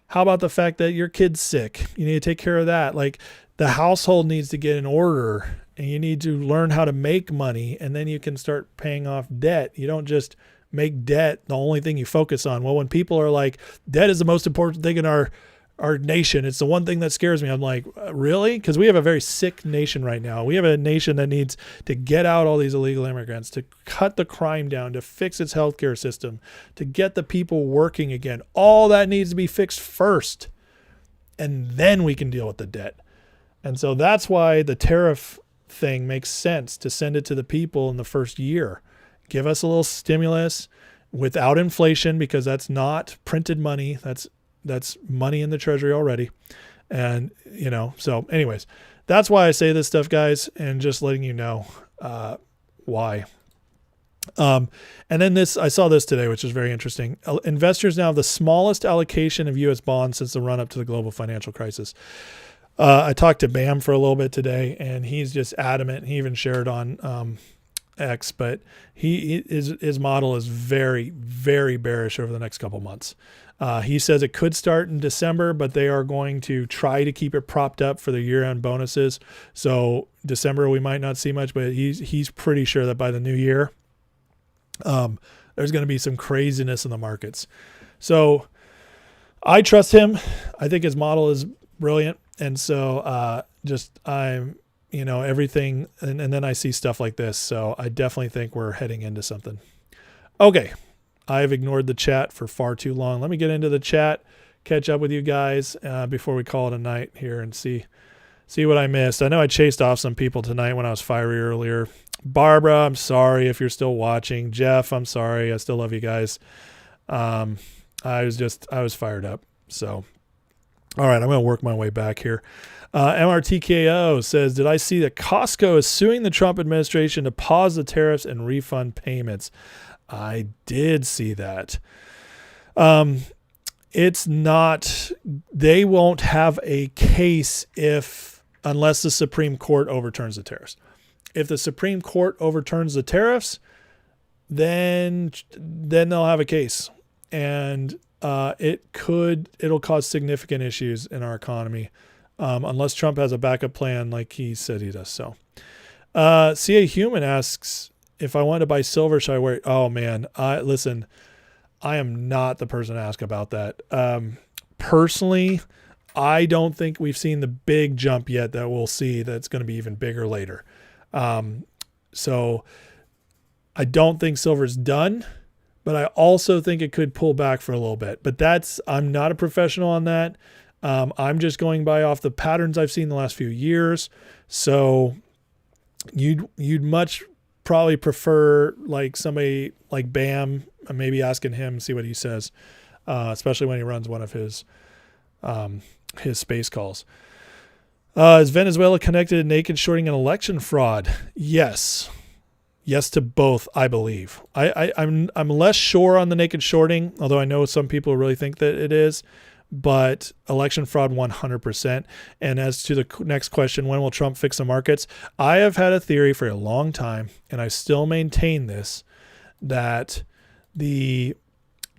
How about the fact that your kid's sick? You need to take care of that. Like the household needs to get in order, and you need to learn how to make money, and then you can start paying off debt. You don't just make debt the only thing you focus on. Well, when people are like, debt is the most important thing in our nation, it's the one thing that scares me. I'm like, really? Because we have a very sick nation right now. We have a nation that needs to get out all these illegal immigrants, to cut the crime down, to fix its healthcare system, to get the people working again. All that needs to be fixed first, and then we can deal with the debt. And so that's why the tariff thing makes sense, to send it to the people in the first year. Give us a little stimulus without inflation, because that's not printed money. That's that's money in the treasury already. And, so anyways, that's why I say this stuff, guys, and just letting you know why. And then I saw this today, which is very interesting. Investors now have the smallest allocation of U.S. bonds since the run-up to the global financial crisis. I talked to Bam for a little bit today, and he's just adamant. He even shared on X, but his model is very, very bearish over the next couple months. He says it could start in December, but they are going to try to keep it propped up for the year-end bonuses. So December we might not see much, but he's pretty sure that by the new year, there's going to be some craziness in the markets. So I trust him. I think his model is brilliant. And so I'm, everything. And then I see stuff like this. So I definitely think we're heading into something. Okay. I've ignored the chat for far too long. Let me get into the chat, catch up with you guys before we call it a night here and see what I missed. I know I chased off some people tonight when I was fiery earlier. Barbara, I'm sorry if you're still watching. Jeff, I'm sorry. I still love you guys. I was fired up. So, all right, I'm going to work my way back here. MRTKO says, did I see that Costco is suing the Trump administration to pause the tariffs and refund payments? I did see that. It's not, they won't have a case unless the Supreme Court overturns the tariffs. If the Supreme Court overturns the tariffs, then they'll have a case, and it'll cause significant issues in our economy, unless Trump has a backup plan like he said he does. So, CA Human asks, if I wanted to buy silver, should I wear it? Oh man, listen, I am not the person to ask about that. Personally, I don't think we've seen the big jump yet that we'll see that's going to be even bigger later. So I don't think silver's done, but I also think it could pull back for a little bit. But I'm not a professional on that. I'm just going by off the patterns I've seen the last few years. So you'd much probably prefer like somebody like Bam, maybe asking him, see what he says, especially when he runs one of his space calls. Is Venezuela connected to naked shorting and election fraud? Yes to both, I believe. I'm less sure on the naked shorting, although I know some people really think that it is, but election fraud 100%. And as to the next question, when will Trump fix the markets? I have had a theory for a long time, and I still maintain this, that the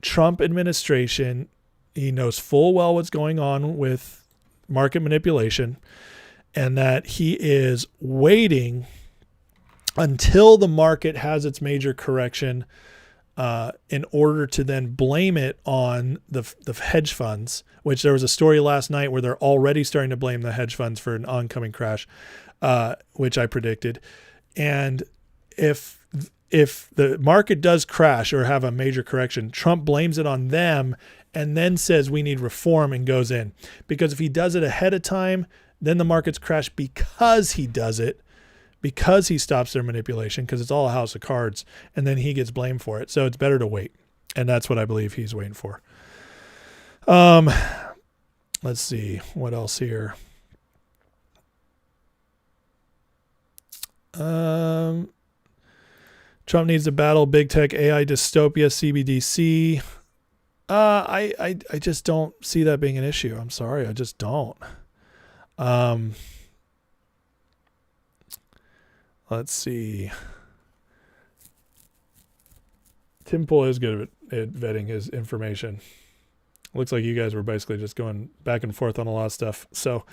Trump administration, he knows full well what's going on with market manipulation, and that he is waiting until the market has its major correction in order to then blame it on the hedge funds, which there was a story last night where they're already starting to blame the hedge funds for an oncoming crash, which I predicted. And if the market does crash or have a major correction, Trump blames it on them and then says we need reform and goes in. Because if he does it ahead of time, then the markets crash because he does it, because he stops their manipulation, because it's all a house of cards, and then he gets blamed for it. So it's better to wait. And that's what I believe he's waiting for. Let's see what else here. Trump needs to battle big tech AI dystopia CBDC. I just don't see that being an issue. I'm sorry. I just don't. Let's see. Tim Pool is good at vetting his information. Looks like you guys were basically just going back and forth on a lot of stuff. So,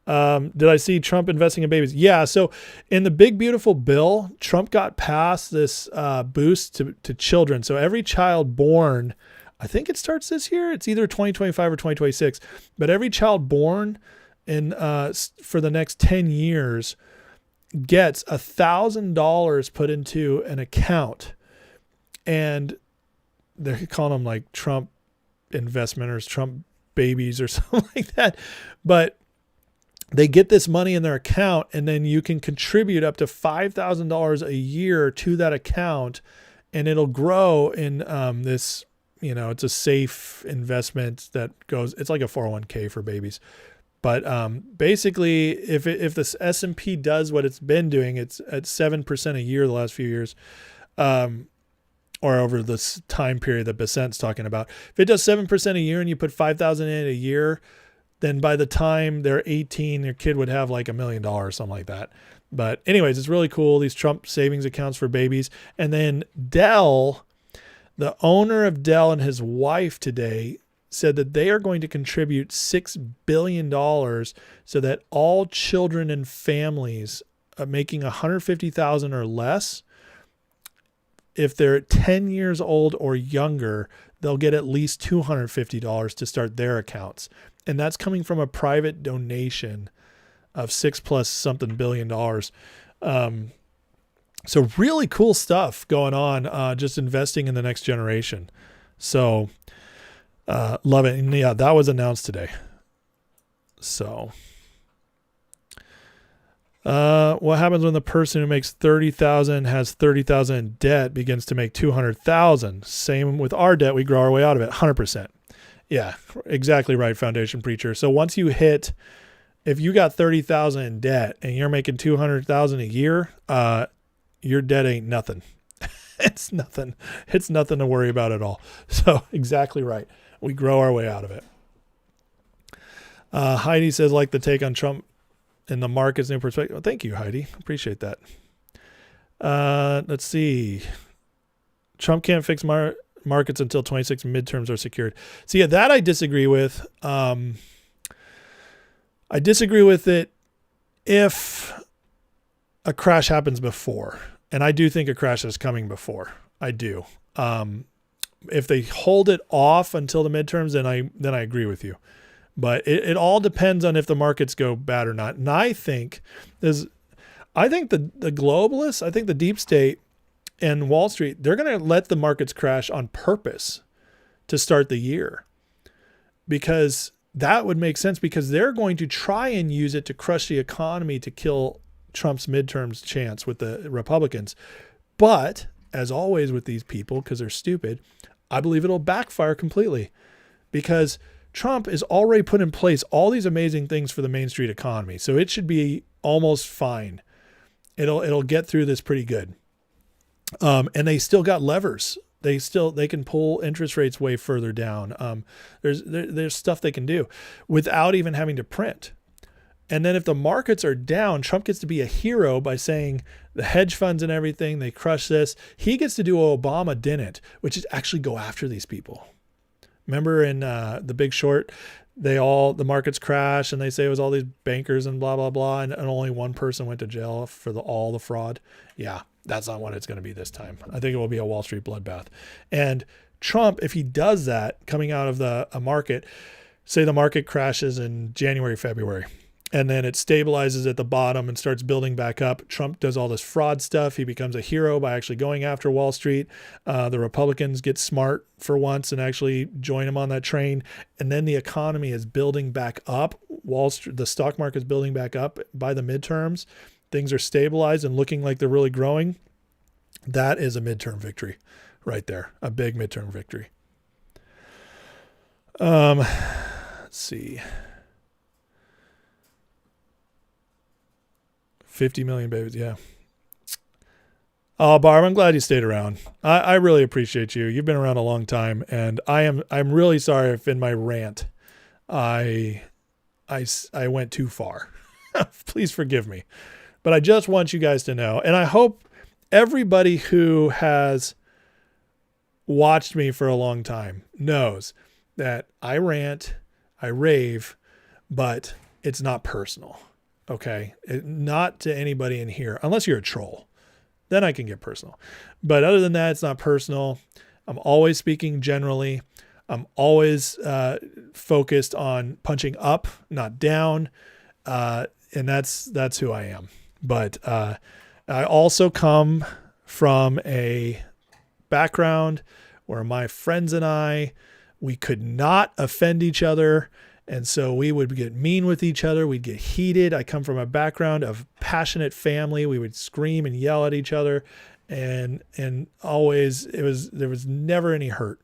did I see Trump investing in babies? Yeah. So in the big, beautiful bill, Trump got passed this boost to children. So every child born, I think it starts this year. It's either 2025 or 2026, but every child born for the next 10 years gets $1,000 put into an account, and they're calling them like Trump investment or Trump babies or something like that. But they get this money in their account, and then you can contribute up to $5,000 a year to that account, and it'll grow in this, it's a safe investment that goes, it's like a 401k for babies. But basically, if this S&P does what it's been doing, it's at 7% a year the last few years, or over this time period that Besant's talking about. If it does 7% a year and you put $5,000 in a year, then by the time they're 18, your kid would have like $1 million or something like that. But anyways, it's really cool. These Trump savings accounts for babies. And then Dell, the owner of Dell and his wife today said that they are going to contribute $6 billion so that all children and families making $150,000 or less, if they're 10 years old or younger, they'll get at least $250 to start their accounts. And that's coming from a private donation of $6+ billion. So really cool stuff going on, just investing in the next generation. So love it. And yeah, that was announced today. So what happens when the person who makes 30,000 has 30,000 in debt begins to make 200,000? Same with our debt. We grow our way out of it. 100%. Yeah, exactly right. Foundation preacher. So once you hit, if you got 30,000 in debt and you're making 200,000 a year, your debt ain't nothing. It's nothing. It's nothing to worry about at all. So exactly right. We grow our way out of it. Heidi says, like the take on Trump in the market's new perspective. Well, thank you, Heidi. Appreciate that. Let's see. Trump can't fix markets until 26 midterms are secured. So yeah, that I disagree with. I disagree with it if a crash happens before. And I do think a crash is coming before. I do. If they hold it off until the midterms, then I agree with you. But it all depends on if the markets go bad or not. And I think the globalists, I think the deep state and Wall Street, they're going to let the markets crash on purpose to start the year, because that would make sense, because they're going to try and use it to crush the economy to kill Trump's midterms chance with the Republicans. But as always with these people, because they're stupid, I believe it'll backfire completely, because Trump has already put in place all these amazing things for the Main Street economy. So it should be almost fine. It'll get through this pretty good. And they still got levers. They can pull interest rates way further down. There's stuff they can do without even having to print. And then if the markets are down, Trump gets to be a hero by saying the hedge funds and everything, they crush this. He gets to do what Obama didn't, which is actually go after these people. Remember in The Big Short, the markets crash and they say it was all these bankers and blah, blah, blah. And only one person went to jail for all the fraud. Yeah, that's not what it's going to be this time. I think it will be a Wall Street bloodbath. And Trump, if he does that coming out of a market, say the market crashes in January, February, and then it stabilizes at the bottom and starts building back up. Trump does all this fraud stuff. He becomes a hero by actually going after Wall Street. The Republicans get smart for once and actually join him on that train. And then the economy is building back up. Wall Street, the stock market is building back up by the midterms. Things are stabilized and looking like they're really growing. That is a midterm victory right there. A big midterm victory. Let's see. 50 million babies. Yeah. Oh, Barb, I'm glad you stayed around. I really appreciate you. You've been around a long time, and I'm really sorry if in my rant I went too far. Please forgive me. But I just want you guys to know, and I hope everybody who has watched me for a long time knows that I rant, I rave, but it's not personal. Okay. Not to anybody in here, unless you're a troll, then I can get personal. But other than that, it's not personal. I'm always speaking generally. I'm always focused on punching up, not down. And that's who I am. But I also come from a background where my friends and we could not offend each other. And so we would get mean with each other. We'd get heated. I come from a background of passionate family. We would scream and yell at each other. And always there was never any hurt.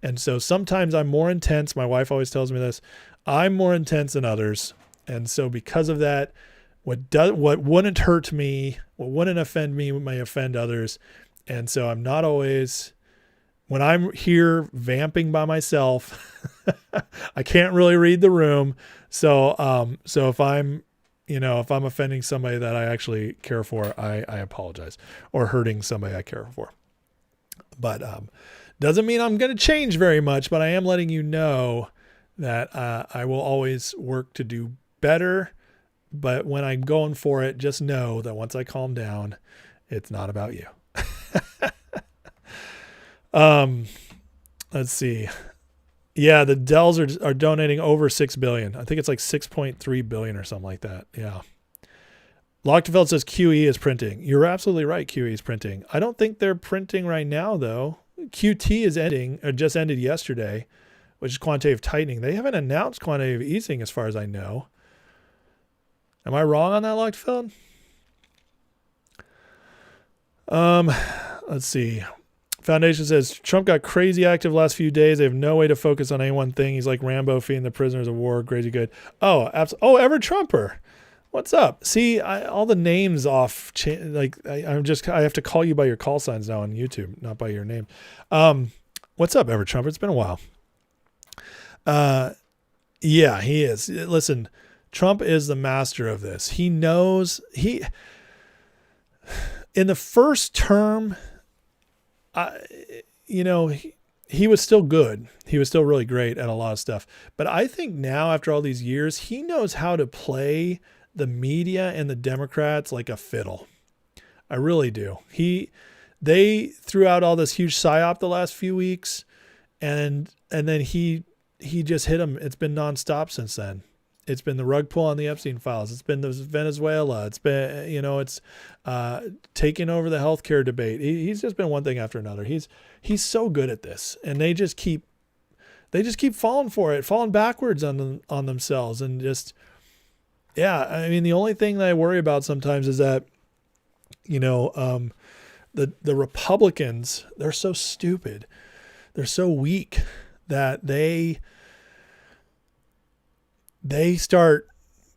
And so sometimes I'm more intense. My wife always tells me this. I'm more intense than others. And so because of that, what wouldn't hurt me, what wouldn't offend me may offend others. And so I'm not always, when I'm here vamping by myself, I can't really read the room. So if I'm offending somebody that I actually care for, I apologize, or hurting somebody I care for. But doesn't mean I'm going to change very much, but I am letting you know that I will always work to do better. But when I'm going for it, just know that once I calm down, it's not about you. Let's see. Yeah, the Dells are donating over $6 billion. I think it's like 6.3 billion or something like that. Yeah. Lochtefeld says QE is printing. You're absolutely right. QE is printing. I don't think they're printing right now, though. QT is ending, or just ended yesterday, which is quantitative tightening. They haven't announced quantitative easing as far as I know. Am I wrong on that, Lochtefeld? Let's see. Foundation says Trump got crazy active last few days. They have no way to focus on any one thing. He's like Rambo feeding the prisoners of war. Crazy good. Oh, absolutely. Oh, Ever Trumper. What's up? See, all the names off. I have to call you by your call signs now on YouTube, not by your name. What's up, Ever Trumper? It's been a while. Yeah, he is. Listen, Trump is the master of this. He knows in the first term, he was still good. He was still really great at a lot of stuff. But I think now, after all these years, he knows how to play the media and the Democrats like a fiddle. I really do. They threw out all this huge psyop the last few weeks, and then he just hit them. It's been nonstop since then. It's been the rug pull on the Epstein files. It's been the Venezuela. It's been, it's taking over the healthcare debate. He's just been one thing after another. He's so good at this, and they just keep falling for it, falling backwards on themselves, and just, yeah. I mean, the only thing that I worry about sometimes is that, the Republicans, they're so stupid, they're so weak that they start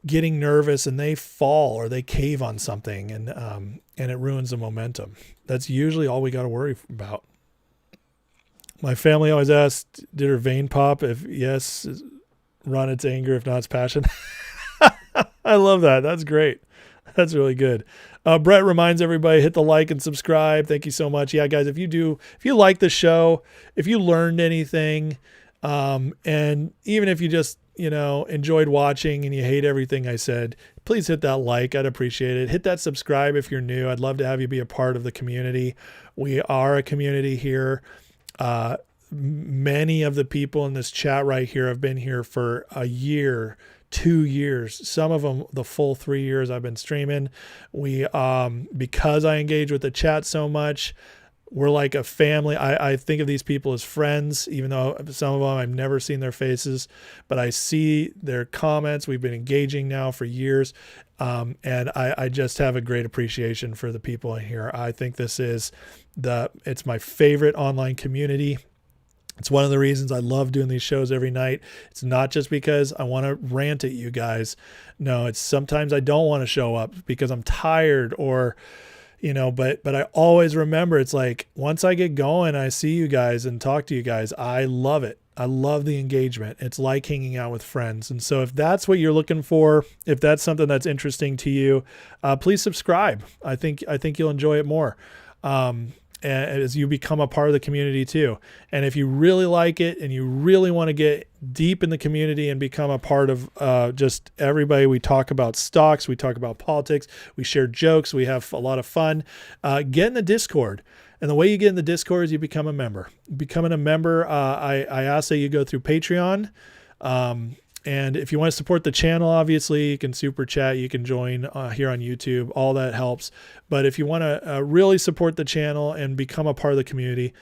getting nervous and they fall or they cave on something, and it ruins the momentum. That's usually all we got to worry about. My family always asked, did her vein pop? If yes, run, it's anger. If not, it's passion. I love that. That's great. That's really good. Brett reminds everybody, hit the like and subscribe. Thank you so much. Yeah, guys, if you like the show, if you learned anything, and even if you just, enjoyed watching and you hate everything I said, please hit that like. I'd appreciate it. Hit that subscribe if you're new. I'd love to have you be a part of the community. We are a community here. Many of the people in this chat right here have been here for a year, 2 years, some of them the full 3 years I've been streaming. We, because I engage with the chat so much, we're like a family. I think of these people as friends, even though some of them I've never seen their faces, but I see their comments. We've been engaging now for years. And I just have a great appreciation for the people in here. I think this is it's my favorite online community. It's one of the reasons I love doing these shows every night. It's not just because I want to rant at you guys. No, it's sometimes I don't want to show up because I'm tired or, but I always remember, it's like once I get going, I see you guys and talk to you guys. I love it. I love the engagement. It's like hanging out with friends. And so if that's what you're looking for, if that's something that's interesting to you, please subscribe. I think you'll enjoy it more. As you become a part of the community too. And if you really like it and you really want to get deep in the community and become a part of just everybody, we talk about stocks, we talk about politics, we share jokes, we have a lot of fun. Get in the Discord. And the way you get in the Discord is you become a member. Becoming a member, I ask that you go through Patreon. And if you want to support the channel, obviously you can super chat, you can join here on YouTube, all that helps. But if you want to really support the channel and become a part of the community,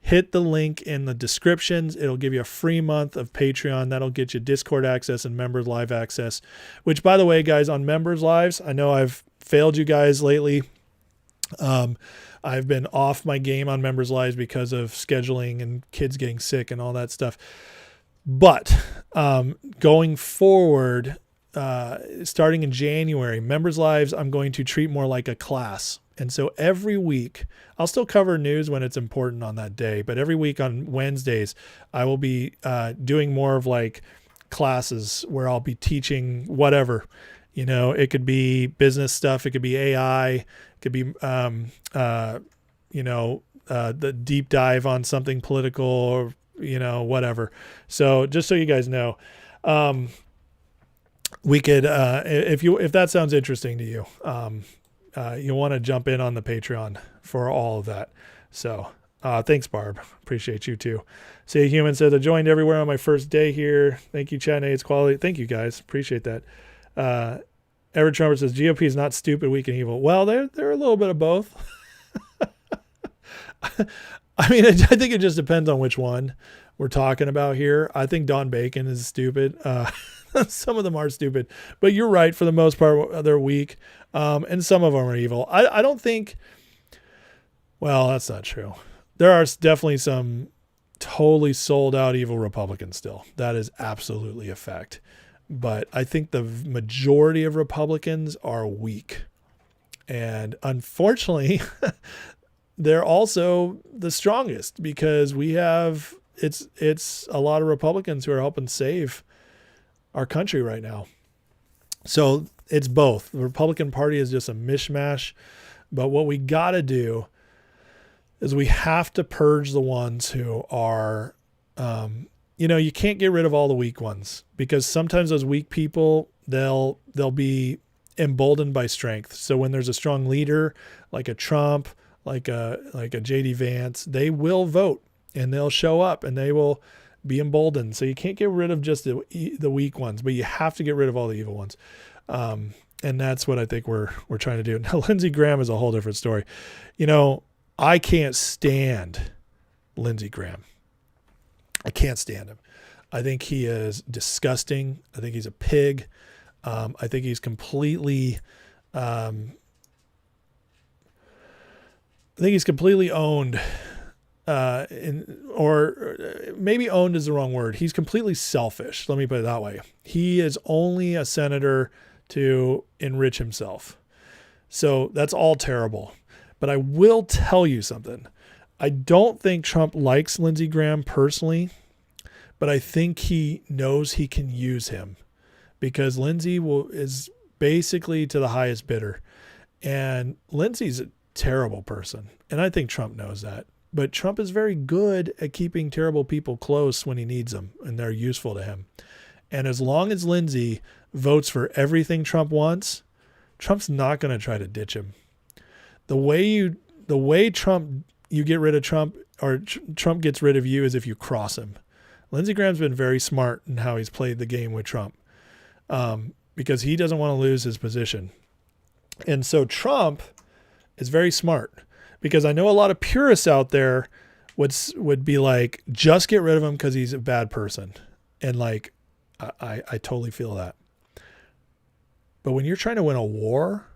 hit the link in the descriptions. It'll give you a free month of Patreon. That'll get you Discord access and members live access, which, by the way, guys, on members lives, I know I've failed you guys lately. I've been off my game on members' lives because of scheduling and kids getting sick and all that stuff. But going forward, starting in January, members' lives, I'm going to treat more like a class. And so every week, I'll still cover news when it's important on that day, but every week on Wednesdays, I will be doing more of like classes where I'll be teaching whatever. You know, it could be business stuff, it could be AI, it could be, the deep dive on something political or, whatever. So just so you guys know, we could, if that sounds interesting to you, you'll want to jump in on the Patreon for all of that. So thanks, Barb. Appreciate you too. See, Human says, I joined everywhere on my first day here. Thank you, Chad. It's quality. Thank you, guys. Appreciate that. Everett Trumper says, GOP is not stupid, weak, and evil. Well, they're a little bit of both. I mean, I think it just depends on which one we're talking about here. I think Don Bacon is stupid. Some of them are stupid, but you're right. For the most part, they're weak. And some of them are evil. I don't think, well, that's not true. There are definitely some totally sold out evil Republicans still. That is absolutely a fact. But I think the majority of Republicans are weak. And unfortunately, they're also the strongest because we have, it's a lot of Republicans who are helping save our country right now. So it's both. The Republican Party is just a mishmash. But what we got to do is we have to purge the ones who are, you can't get rid of all the weak ones because sometimes those weak people, they'll be emboldened by strength. So when there's a strong leader like a Trump, like a JD Vance, they will vote and they'll show up and they will be emboldened. So you can't get rid of just the weak ones, but you have to get rid of all the evil ones. And that's what I think we're trying to do. Now, Lindsey Graham is a whole different story. I can't stand Lindsey Graham. I can't stand him. I think he is disgusting. I think he's a pig. I think he's completely, owned, or maybe owned is the wrong word. He's completely selfish. Let me put it that way. He is only a senator to enrich himself. So that's all terrible. But I will tell you something. I don't think Trump likes Lindsey Graham personally, but I think he knows he can use him because Lindsey is basically to the highest bidder. And Lindsey's a terrible person. And I think Trump knows that. But Trump is very good at keeping terrible people close when he needs them and they're useful to him. And as long as Lindsey votes for everything Trump wants, Trump's not going to try to ditch him. The way you get rid of Trump or Trump gets rid of you is if you cross him. Lindsey Graham's been very smart in how he's played the game with Trump because he doesn't want to lose his position. And so Trump is very smart because I know a lot of purists out there would be like, just get rid of him because he's a bad person. And like, I totally feel that. But when you're trying to win a war,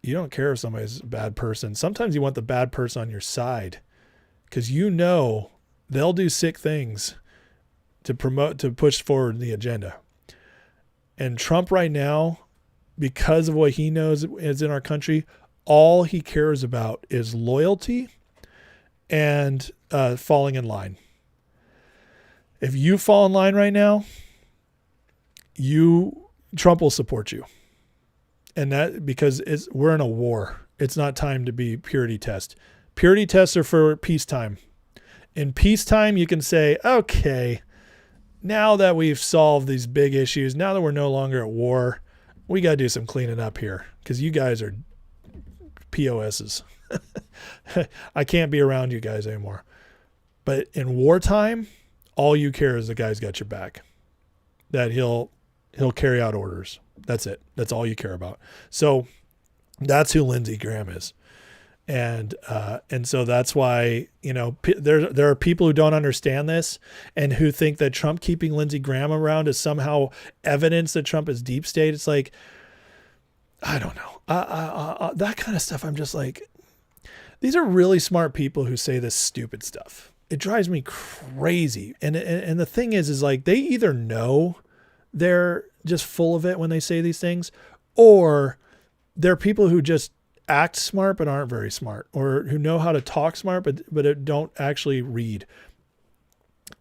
you don't care if somebody's a bad person. Sometimes you want the bad person on your side because they'll do sick things to push forward the agenda. And Trump right now, because of what he knows is in our country, all he cares about is loyalty and falling in line. If you fall in line right now, Trump will support you. And that because we're in a war. It's not time to be purity test. Purity tests are for peacetime. In peacetime, you can say, okay, now that we've solved these big issues, now that we're no longer at war, we got to do some cleaning up here because you guys are POSs. I can't be around you guys anymore. But in wartime, all you care is the guy's got your back, that he'll carry out orders. That's it. That's all you care about. So that's who Lindsey Graham is. And so that's why, there are people who don't understand this and who think that Trump keeping Lindsey Graham around is somehow evidence that Trump is deep state. It's like, I don't know. That kind of stuff. I'm just like, these are really smart people who say this stupid stuff. It drives me crazy. And the thing is like, they either know they're just full of it when they say these things, or they're people who just act smart but aren't very smart, or who know how to talk smart but don't actually read.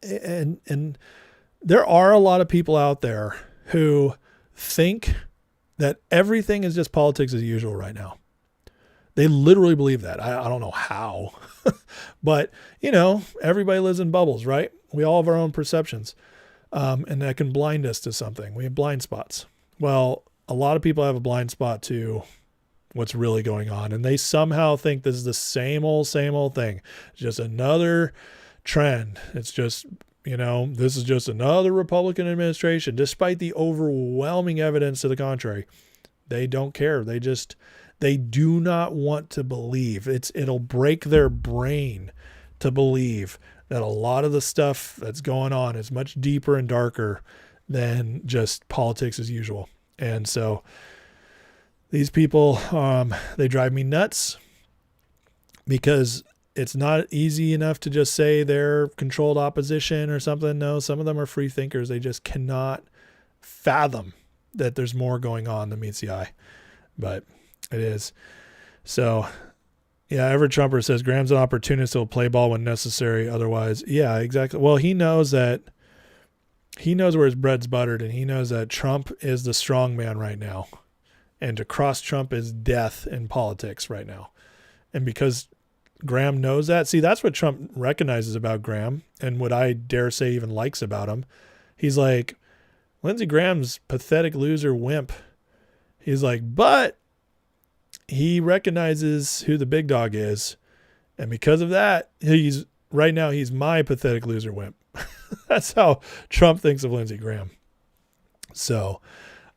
And there are a lot of people out there who think that everything is just politics as usual right now. They literally believe that. I don't know how, but everybody lives in bubbles, right? We all have our own perceptions. And that can blind us to something. We have blind spots. Well, a lot of people have a blind spot to what's really going on. And they somehow think this is the same old thing. It's just another trend. It's just, this is just another Republican administration, despite the overwhelming evidence to the contrary. They don't care. They do not want to believe. It'll break their brain to believe that a lot of the stuff that's going on is much deeper and darker than just politics as usual. And so these people, they drive me nuts, because it's not easy enough to just say they're controlled opposition or something. No, some of them are free thinkers. They just cannot fathom that there's more going on than meets the eye, but it is. So yeah, Everett Trumper says Graham's an opportunist who will play ball when necessary. Otherwise, yeah, exactly. Well, he knows where his bread's buttered, and he knows that Trump is the strong man right now. And to cross Trump is death in politics right now. And because Graham knows that, see, that's what Trump recognizes about Graham, and what I dare say even likes about him. He's like, Lindsey Graham's pathetic loser wimp. He's like, but he recognizes who the big dog is. And because of that, he's my pathetic loser wimp. That's how Trump thinks of Lindsey Graham. So,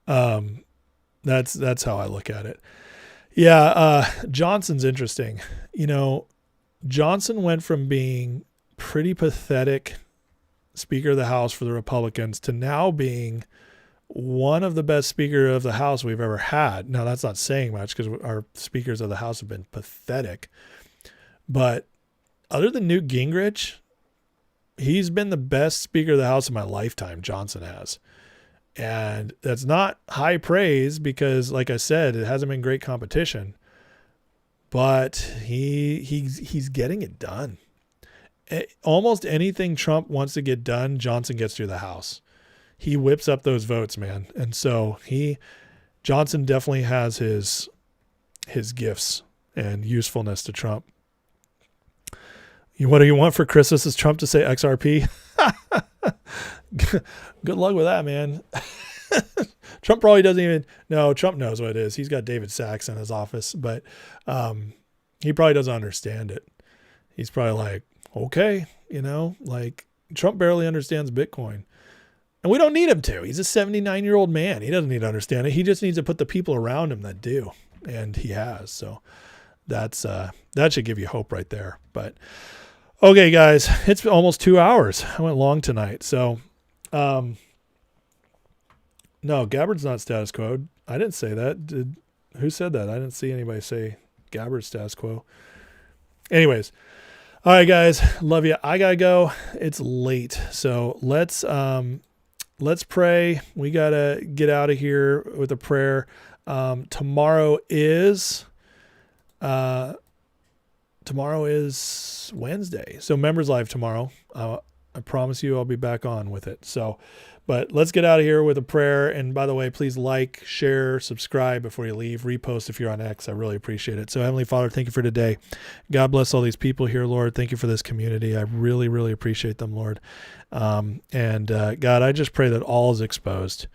that's how I look at it. Yeah. Johnson's interesting. Johnson went from being pretty pathetic Speaker of the House for the Republicans to now being one of the best Speaker of the House we've ever had. Now, that's not saying much, because our Speakers of the House have been pathetic. But other than Newt Gingrich, he's been the best Speaker of the House in my lifetime, Johnson has. And that's not high praise, because, like I said, it hasn't been great competition. But he's getting it done. Almost anything Trump wants to get done, Johnson gets through the House. He whips up those votes, man. And so Johnson definitely has his gifts and usefulness to Trump. What do you want for Christmas? Is Trump to say XRP? Good luck with that, man. Trump probably doesn't even know. Trump knows what it is. He's got David Sachs in his office, but he probably doesn't understand it. He's probably like, okay, like Trump barely understands Bitcoin. And we don't need him to. He's a 79-year-old man. He doesn't need to understand it. He just needs to put the people around him that do. And he has. So that should give you hope right there. But okay, guys, it's almost 2 hours. I went long tonight. So no, Gabbard's not status quo. I didn't say that. Who said that? I didn't see anybody say Gabbard's status quo. Anyways. All right, guys, love you. I gotta go. It's late. So let's pray. We got to get out of here with a prayer. Tomorrow is Wednesday. So Members Live tomorrow. I promise you I'll be back on with it. So, but let's get out of here with a prayer. And by the way, please like, share, subscribe before you leave, repost if you're on X. I really appreciate it. So Heavenly Father, thank you for today. God bless all these people here, Lord. Thank you for this community. I really, really appreciate them, Lord. God, I just pray that all is exposed.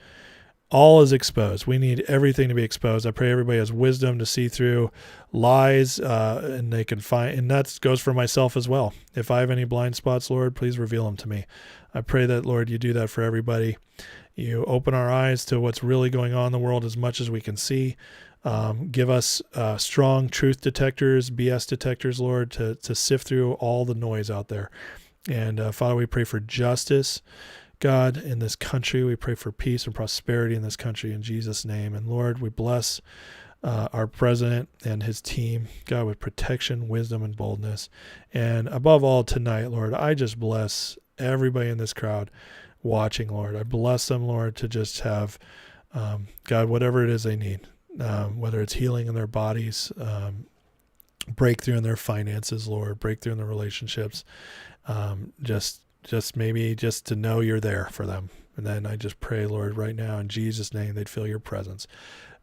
All is exposed. We need everything to be exposed. I pray everybody has wisdom to see through lies, and they can find, and that goes for myself as well. If I have any blind spots, Lord, please reveal them to me. I pray that, Lord, you do that for everybody. You open our eyes to what's really going on in the world as much as we can see. Give us strong truth detectors, BS detectors, Lord, to sift through all the noise out there. And Father, we pray for justice. God, in this country. We pray for peace and prosperity in this country in Jesus' name. And Lord, we bless our president and his team, God, with protection, wisdom, and boldness. And above all tonight, Lord, I just bless everybody in this crowd watching, Lord. I bless them, Lord, to just have, God, whatever it is they need, whether it's healing in their bodies, breakthrough in their finances, Lord, breakthrough in their relationships, just maybe just to know you're there for them. And then I just pray, Lord, right now in Jesus' name, they'd feel your presence.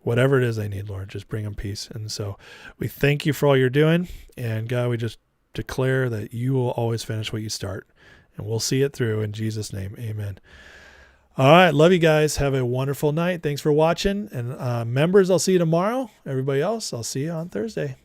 Whatever it is they need, Lord, just bring them peace. And so we thank you for all you're doing. And God, we just declare that you will always finish what you start. And we'll see it through in Jesus' name. Amen. All right. Love you guys. Have a wonderful night. Thanks for watching. And members, I'll see you tomorrow. Everybody else, I'll see you on Thursday.